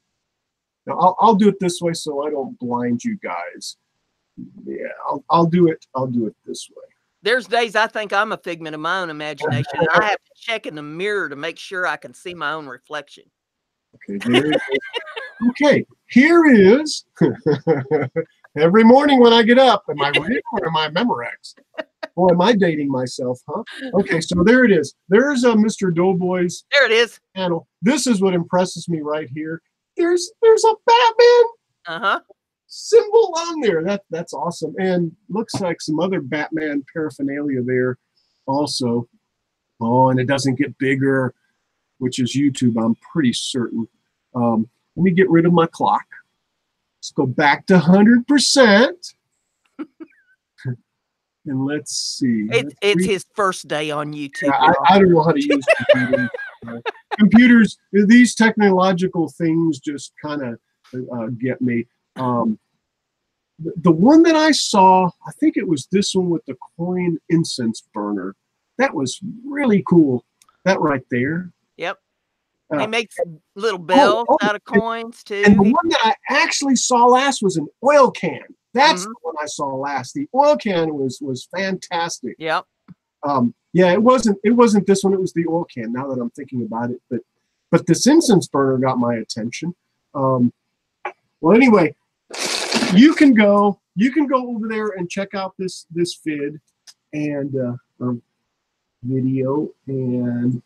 Now, I'll do it this way so I don't blind you guys. Yeah, I'll do it. I'll do it this way. There's days I think I'm a figment of my own imagination. And I have to check in the mirror to make sure I can see my own reflection. Okay, there it is. Okay, here is every morning when I get up. Am I real or am I Memorex? Boy, am I dating myself, huh? Okay, so there it is. There's a Mr. Doughboy's There it is. panel. This is what impresses me right here. There's a Batman Uh-huh. symbol on there. That's awesome. And looks like some other Batman paraphernalia there also. Oh, and it doesn't get bigger, which is YouTube, I'm pretty certain. Let me get rid of my clock. Let's go back to 100%. And let's see. It's his first day on YouTube. Yeah, I don't know how to use computers. Computers, these technological things just kind of get me. The one that I saw, I think it was this one with the coin incense burner. That was really cool. That right there. Yep. He makes little bells out of coins too. And the one that I actually saw last was an oil can. That's the one I saw last. The oil can was fantastic. Yep. Yeah, it wasn't this one. It was the oil can. Now that I'm thinking about it, but this incense burner got my attention. Well, anyway, you can go over there and check out this vid and video, and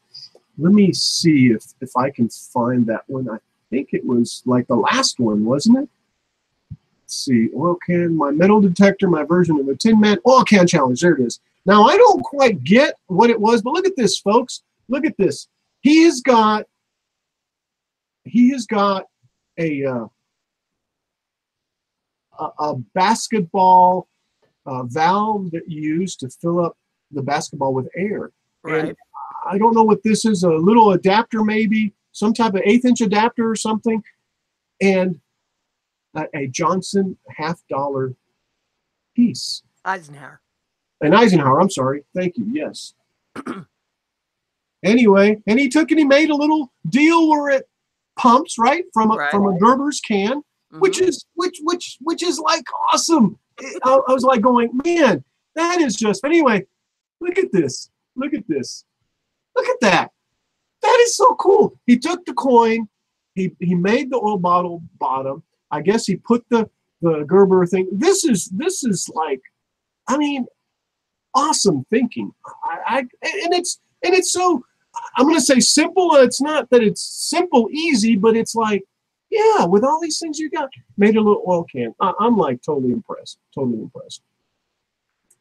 let me see if I can find that one. I think it was like the last one, wasn't it? Let's see, oil can, my metal detector, my version of the Tin Man oil can challenge. There it is. Now I don't quite get what it was, but look at this, folks. Look at this. He has got a basketball valve that you use to fill up the basketball with air. Right. And I don't know what this is, a little adapter maybe, some type of 1/8 inch adapter or something, and a Johnson $50 piece. Eisenhower. An Eisenhower, I'm sorry. Thank you, yes. Anyway, and he took and he made a little deal where it pumps, right, from a Gerber's can, which is like awesome. I was like going, man, that is just, anyway, look at this. Look at this. Look at that. That is so cool. He took the coin, he made the oil bottle bottom. I guess he put the Gerber thing. This is like, I mean, awesome thinking. And it's so, I'm going to say simple. It's not that it's simple, easy, but it's like, yeah, with all these things you got, made a little oil can. I'm like totally impressed. Totally impressed.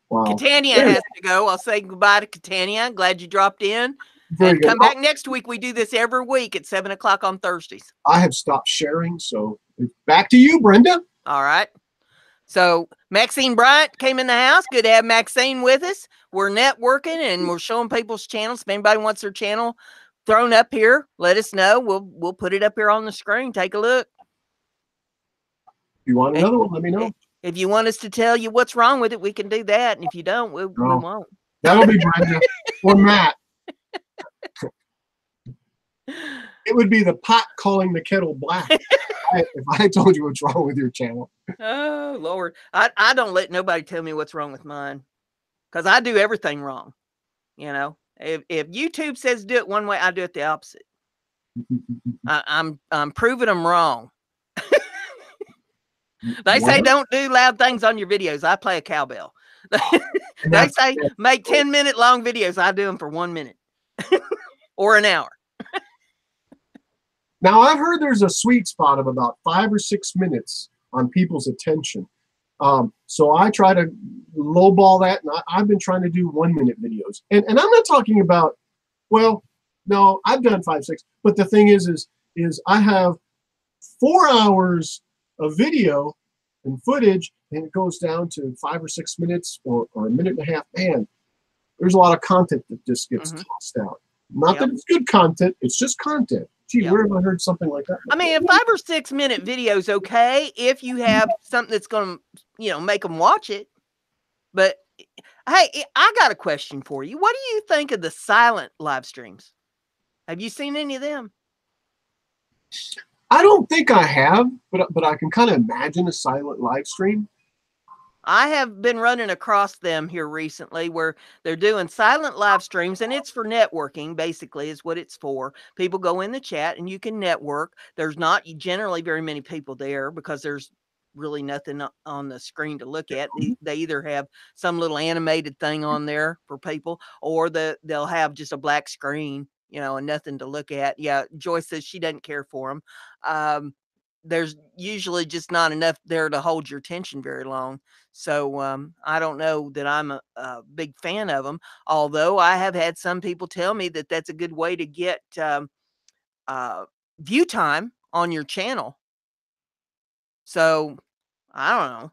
Wow. Catania has to go. I'll say goodbye to Catania. Glad you dropped in. And come back next week. We do this every week at 7 o'clock on Thursdays. I have stopped sharing, so back to you, Brenda. All right. So Maxine Bryant came in the house. Good to have Maxine with us. We're networking and we're showing people's channels. If anybody wants their channel thrown up here, let us know. We'll put it up here on the screen. Take a look. If you want another one, let me know. If you want us to tell you what's wrong with it, we can do that. And if you don't, we won't. That'll be Brenda or Matt. It would be the pot calling the kettle black if I told you what's wrong with your channel. Oh, Lord. I don't let nobody tell me what's wrong with mine because I do everything wrong. You know, if YouTube says do it one way, I do it the opposite. I'm proving them wrong. They say don't do loud things on your videos. I play a cowbell. They say make 10-minute long videos. I do them for 1 minute or an hour. Now, I've heard there's a sweet spot of about 5 or 6 minutes on people's attention. So I try to lowball that, and I've been trying to do 1 minute videos. And I'm not talking about, well, no, I've done 5, 6. But the thing is I have 4 hours of video and footage, and it goes down to 5 or 6 minutes or a minute and a half. Man, there's a lot of content that just gets tossed out. Not that it's good content, it's just content. Gee, where have I heard something like that? I mean, a 5 or 6 minute video is okay if you have something that's going to, make them watch it. But hey, I got a question for you. What do you think of the silent live streams? Have you seen any of them? I don't think I have, but I can kind of imagine a silent live stream. I have been running across them here recently where they're doing silent live streams, and it's for networking, basically, is what it's for. People go in the chat and you can network. There's not generally very many people there because there's really nothing on the screen to look at. They either have some little animated thing on there for people, or they'll have just a black screen, and nothing to look at. Yeah, Joyce says she doesn't care for them. There's usually just not enough there to hold your attention very long. So I don't know that I'm a big fan of them, although I have had some people tell me that that's a good way to get uh, view time on your channel. So I don't know.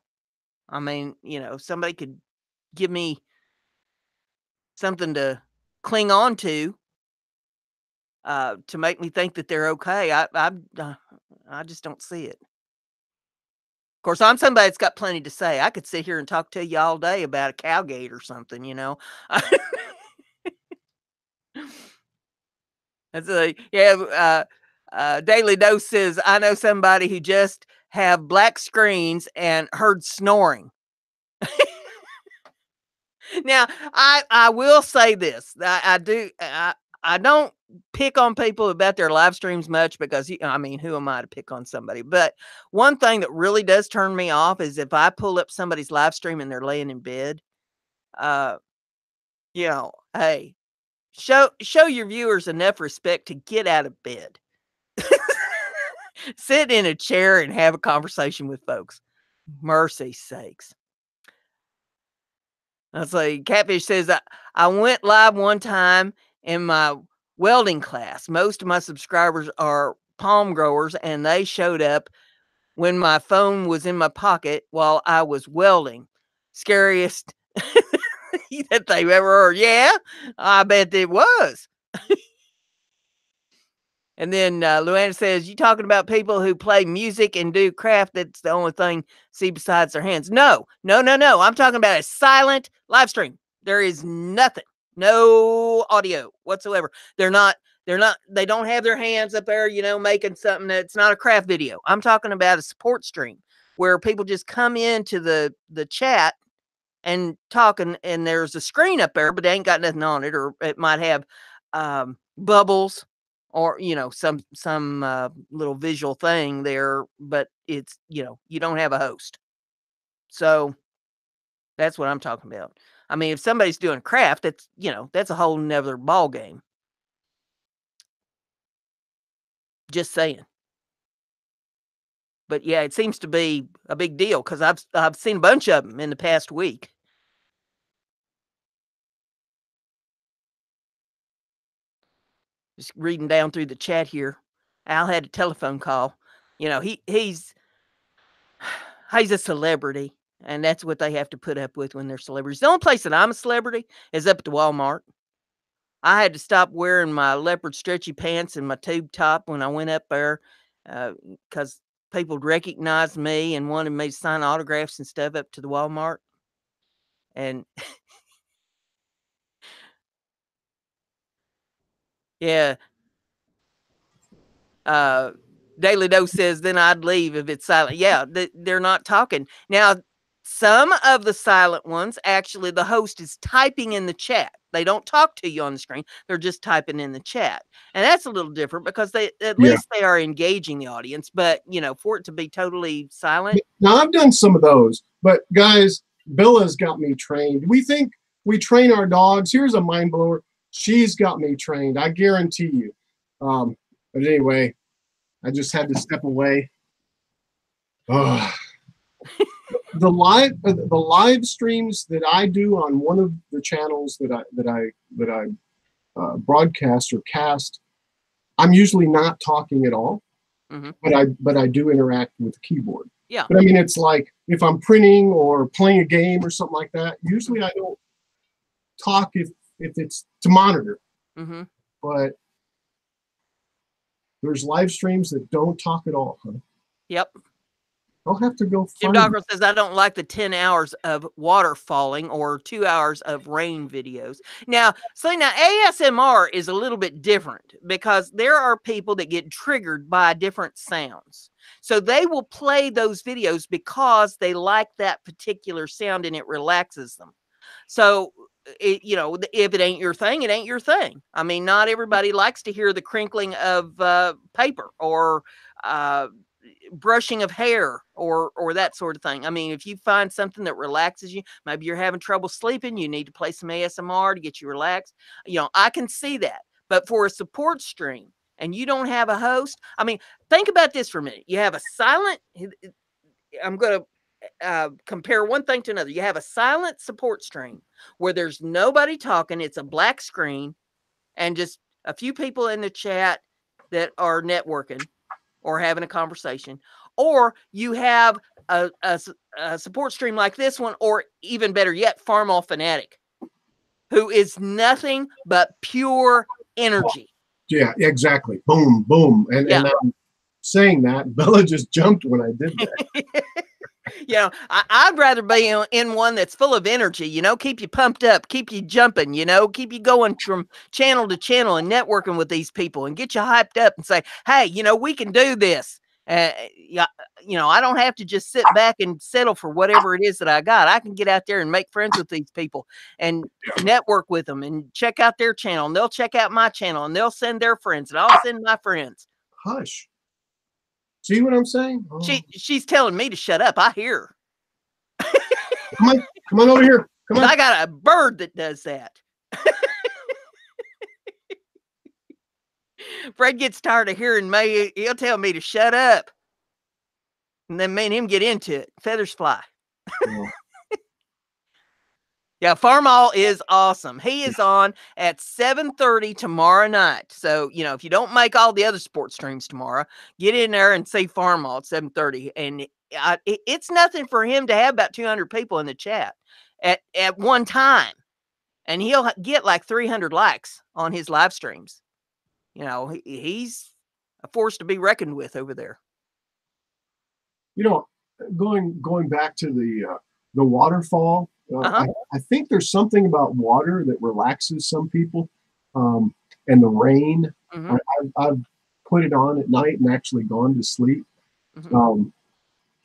I mean, somebody could give me something to cling on to make me think that they're okay. I just don't see it. Of course, I'm somebody that's got plenty to say. I could sit here and talk to you all day about a Cowgate or something, That's like, yeah. Daily Dose says, I know somebody who just have black screens and heard snoring. Now, I will say this. I do. I don't pick on people about their live streams much because, I mean, who am I to pick on somebody? But one thing that really does turn me off is if I pull up somebody's live stream and they're laying in bed. Uh, hey, show your viewers enough respect to get out of bed. Sit in a chair and have a conversation with folks. Mercy sakes. That's like Catfish says, I went live one time in my welding class. Most of my subscribers are palm growers, and they showed up when my phone was in my pocket while I was welding. Scariest that they've ever heard. Yeah, I bet it was. And then Luann says, you talking about people who play music and do craft that's the only thing see besides their hands? No. I'm talking about a silent live stream. There is nothing. No audio whatsoever. They don't have their hands up there, making something that's not a craft video. I'm talking about a support stream where people just come into the chat and talk, and there's a screen up there, but they ain't got nothing on it, or it might have bubbles or some little visual thing there, but it's you don't have a host. So that's what I'm talking about. I mean, if somebody's doing craft, that's a whole nother ball game. Just saying. But yeah, it seems to be a big deal because I've seen a bunch of them in the past week. Just reading down through the chat here. Al had a telephone call. He's a celebrity, and that's what they have to put up with when they're celebrities. The only place that I'm a celebrity is up at the Walmart. I had to stop wearing my leopard stretchy pants and my tube top when I went up there because people recognized me and wanted me to sign autographs and stuff up to the Walmart. And yeah, Daily Dose says, then I'd leave if it's silent. Yeah, they're not talking. Now, some of the silent ones, actually, the host is typing in the chat. They don't talk to you on the screen. They're just typing in the chat. And that's a little different because at least they are engaging the audience. But, for it to be totally silent. Now, I've done some of those. But, guys, Billa's got me trained. We think we train our dogs. Here's a mind blower. She's got me trained. I guarantee you. But anyway, I just had to step away. The live streams that I do on one of the channels that I broadcast or cast, I'm usually not talking at all, but I do interact with the keyboard. Yeah. But I mean, it's like if I'm printing or playing a game or something like that. Usually, I don't talk if it's to monitor. But there's live streams that don't talk at all. Huh? Yep. I'll have to go. Jim Dogger says, I don't like the 10 hours of water falling or 2 hours of rain videos. Now, ASMR is a little bit different because there are people that get triggered by different sounds. So they will play those videos because they like that particular sound and it relaxes them. So, if it ain't your thing, it ain't your thing. I mean, not everybody likes to hear the crinkling of paper or brushing of hair or that sort of thing. I mean, if you find something that relaxes you, maybe you're having trouble sleeping, you need to play some ASMR to get you relaxed. I can see that. But for a support stream and you don't have a host, I mean, think about this for a minute. You have a silent, I'm going to compare one thing to another. You have a silent support stream where there's nobody talking. It's a black screen and just a few people in the chat that are networking or having a conversation, or you have a support stream like this one, or even better yet, Farmall Fanatic, who is nothing but pure energy. Yeah, exactly. Boom, boom. And I'm saying that Bella just jumped when I did that. I'd rather be in one that's full of energy, keep you pumped up, keep you jumping, keep you going from channel to channel and networking with these people and get you hyped up and say, hey, we can do this. I don't have to just sit back and settle for whatever it is that I got. I can get out there and make friends with these people and network with them and check out their channel, and they'll check out my channel, and they'll send their friends, and I'll send my friends. Hush. See what I'm saying? Oh. She's telling me to shut up. I hear her. Come on over here. Come on. I got a bird that does that. Fred gets tired of hearing me. He'll tell me to shut up. And then me and him get into it. Feathers fly. Yeah, Farmall is awesome. He is on at 7:30 tomorrow night. So, if you don't make all the other sports streams tomorrow, get in there and see Farmall at 7:30. And it's nothing for him to have about 200 people in the chat at one time. And he'll get like 300 likes on his live streams. He's a force to be reckoned with over there. Going back to the waterfall, I think there's something about water that relaxes some people, and the rain. Mm-hmm. I've put it on at night and actually gone to sleep. Mm-hmm.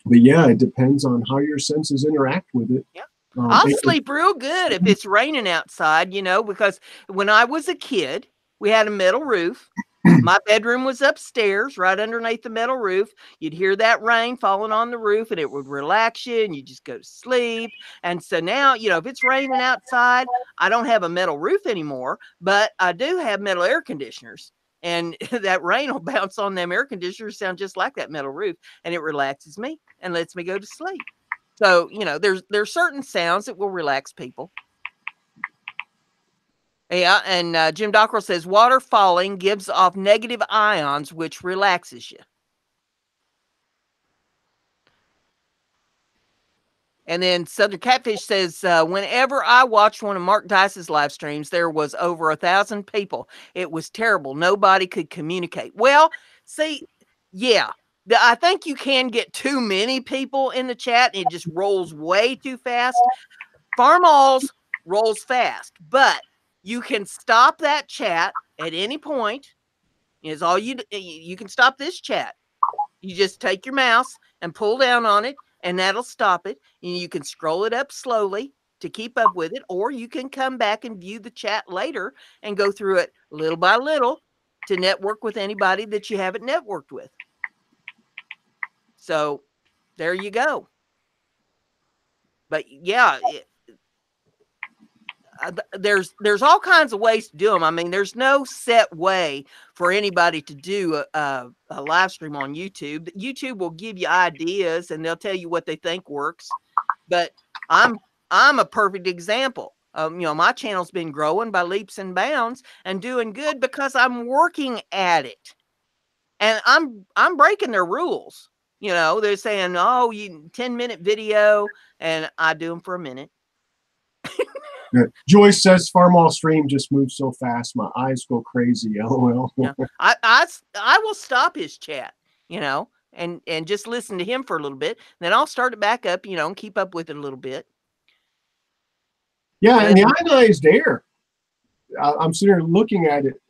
But yeah, it depends on how your senses interact with it. Yeah. I'll sleep real good if it's raining outside, because when I was a kid, we had a metal roof. My bedroom was upstairs, right underneath the metal roof. You'd hear that rain falling on the roof and it would relax you and you just go to sleep. And so now, if it's raining outside, I don't have a metal roof anymore, but I do have metal air conditioners. And that rain will bounce on them air conditioners, sound just like that metal roof, and it relaxes me and lets me go to sleep. So, there's certain sounds that will relax people. Yeah, and Jim Dockrell says, water falling gives off negative ions, which relaxes you. And then Southern Catfish says, whenever I watched one of Mark Dice's live streams, there was over 1,000 people. It was terrible. Nobody could communicate. Well, see, yeah, I think you can get too many people in the chat. And it just rolls way too fast. Farmall's rolls fast, but you can stop that chat at any point. Is all you can stop this chat. You just take your mouse and pull down on it, and that'll stop it. And you can scroll it up slowly to keep up with it, or you can come back and view the chat later and go through it little by little to network with anybody that you haven't networked with. So there you go. But yeah, there's all kinds of ways to do them. I mean, there's no set way for anybody to do a live stream on YouTube. YouTube will give you ideas and they'll tell you what they think works. But I'm a perfect example. My channel's been growing by leaps and bounds and doing good because I'm working at it, and I'm breaking their rules. They're saying, "Oh, 10-minute video," and I do them for a minute. Joyce says Farmall stream just moves so fast, my eyes go crazy. LOL. Yeah. I will stop his chat, and just listen to him for a little bit. Then I'll start it back up, and keep up with it a little bit. Yeah, and the ionized air, I'm sitting here looking at it.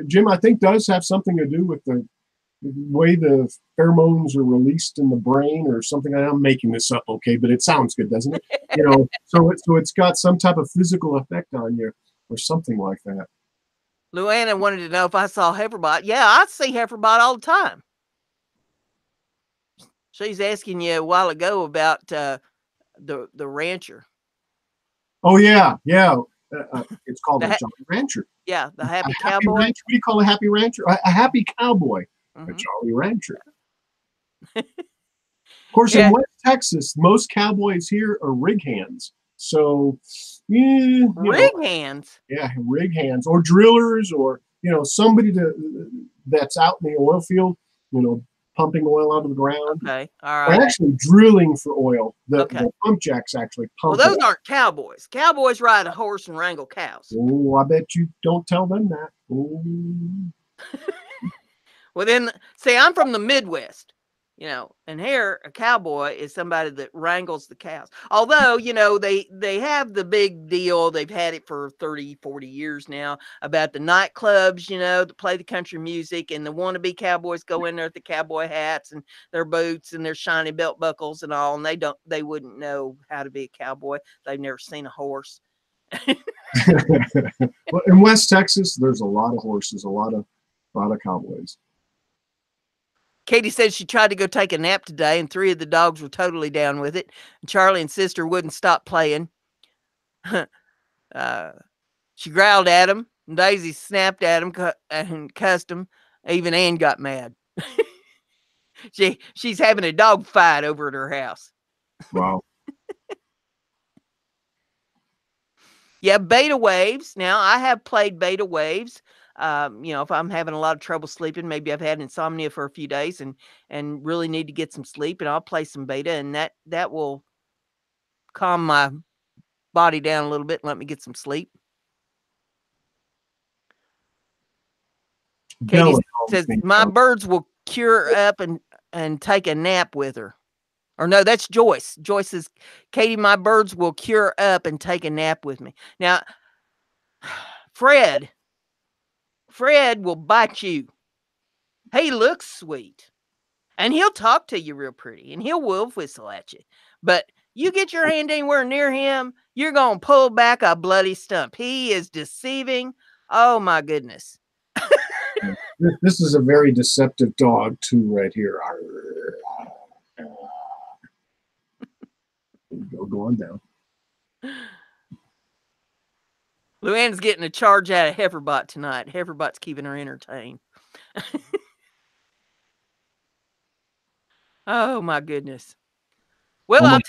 Jim, I think does have something to do with the way the pheromones are released in the brain or something. I'm making this up, okay, but it sounds good, doesn't it? So it's got some type of physical effect on you or something like that. Luanna wanted to know if I saw Heiferbot. Yeah, I see Heiferbot all the time. She's asking you a while ago about the rancher. Oh yeah. It's called a Jolly Rancher. Yeah, the happy Happy cowboy. Rancher. What do you call a happy rancher? A happy cowboy. Mm-hmm. A Jolly Rancher. Of course, in West Texas, most cowboys here are rig hands. So, yeah, rig hands. Yeah, rig hands or drillers, or somebody that's out in the oil field, pumping oil out of the ground. Okay, all right. Or actually drilling for oil. The pump jacks actually pump. Well, those aren't cowboys. Cowboys ride a horse and wrangle cows. Oh, I bet you don't tell them that. Oh. Well, then, see, I'm from the Midwest. And here a cowboy is somebody that wrangles the cows. Although, they have the big deal. They've had it for 30, 40 years now about the nightclubs, that play the country music, and the wannabe cowboys go in there with the cowboy hats and their boots and their shiny belt buckles and all. And they wouldn't know how to be a cowboy. They've never seen a horse. Well, in West Texas, there's a lot of horses, a lot of cowboys. Katie said she tried to go take a nap today, and 3 of the dogs were totally down with it. And Charlie and sister wouldn't stop playing. She growled at him, and Daisy snapped at him and cussed him. Even Ann got mad. She's having a dog fight over at her house. Wow. Yeah, beta waves. Now, I have played beta waves. If I'm having a lot of trouble sleeping, maybe I've had insomnia for a few days and really need to get some sleep, and I'll play some beta, and that will calm my body down a little bit and let me get some sleep. Katie says my birds will cure up and take a nap with her. Or no, that's Joyce. Joyce says, Katie, my birds will cure up and take a nap with me. Now, Fred will bite you. He looks sweet. And he'll talk to you real pretty. And he'll wolf whistle at you. But you get your hand anywhere near him, you're going to pull back a bloody stump. He is deceiving. Oh, my goodness. This is a very deceptive dog, too, right here. Go on down. Luann's getting a charge out of Heiferbot tonight. Heiferbot's keeping her entertained. Oh, my goodness. Well, I'll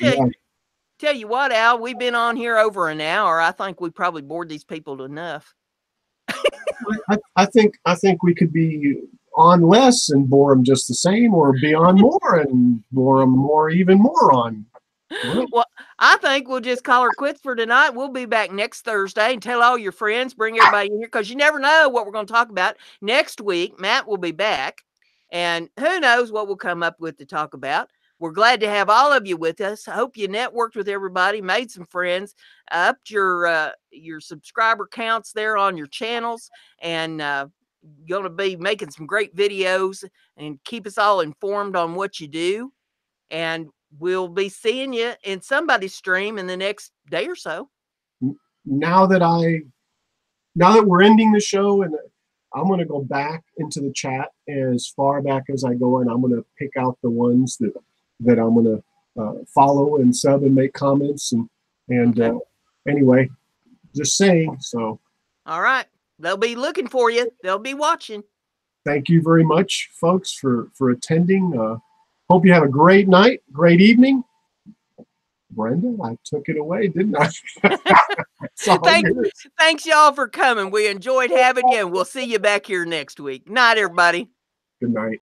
tell you what, Al, we've been on here over an hour. I think we probably bored these people enough. I think we could be on less and bore them just the same, or be on more and bore them even more on. Well, I think we'll just call her quits for tonight. We'll be back next Thursday, and tell all your friends, bring everybody in here, because you never know what we're going to talk about. Next week, Matt will be back, and who knows what we'll come up with to talk about. We're glad to have all of you with us. I hope you networked with everybody, made some friends, upped your subscriber counts there on your channels, and going to be making some great videos and keep us all informed on what you do. And we'll be seeing you in somebody's stream in the next day or so. Now that we're ending the show, and I'm going to go back into the chat as far back as I go, and I'm going to pick out the ones that I'm going to follow and sub and make comments and okay. Anyway, just saying. So, all right, they'll be looking for you. They'll be watching. Thank you very much, folks, for attending. Hope you have a great night, great evening. Brenda, I took it away, didn't I? Thanks, y'all, for coming. We enjoyed having you, and we'll see you back here next week. Night, everybody. Good night.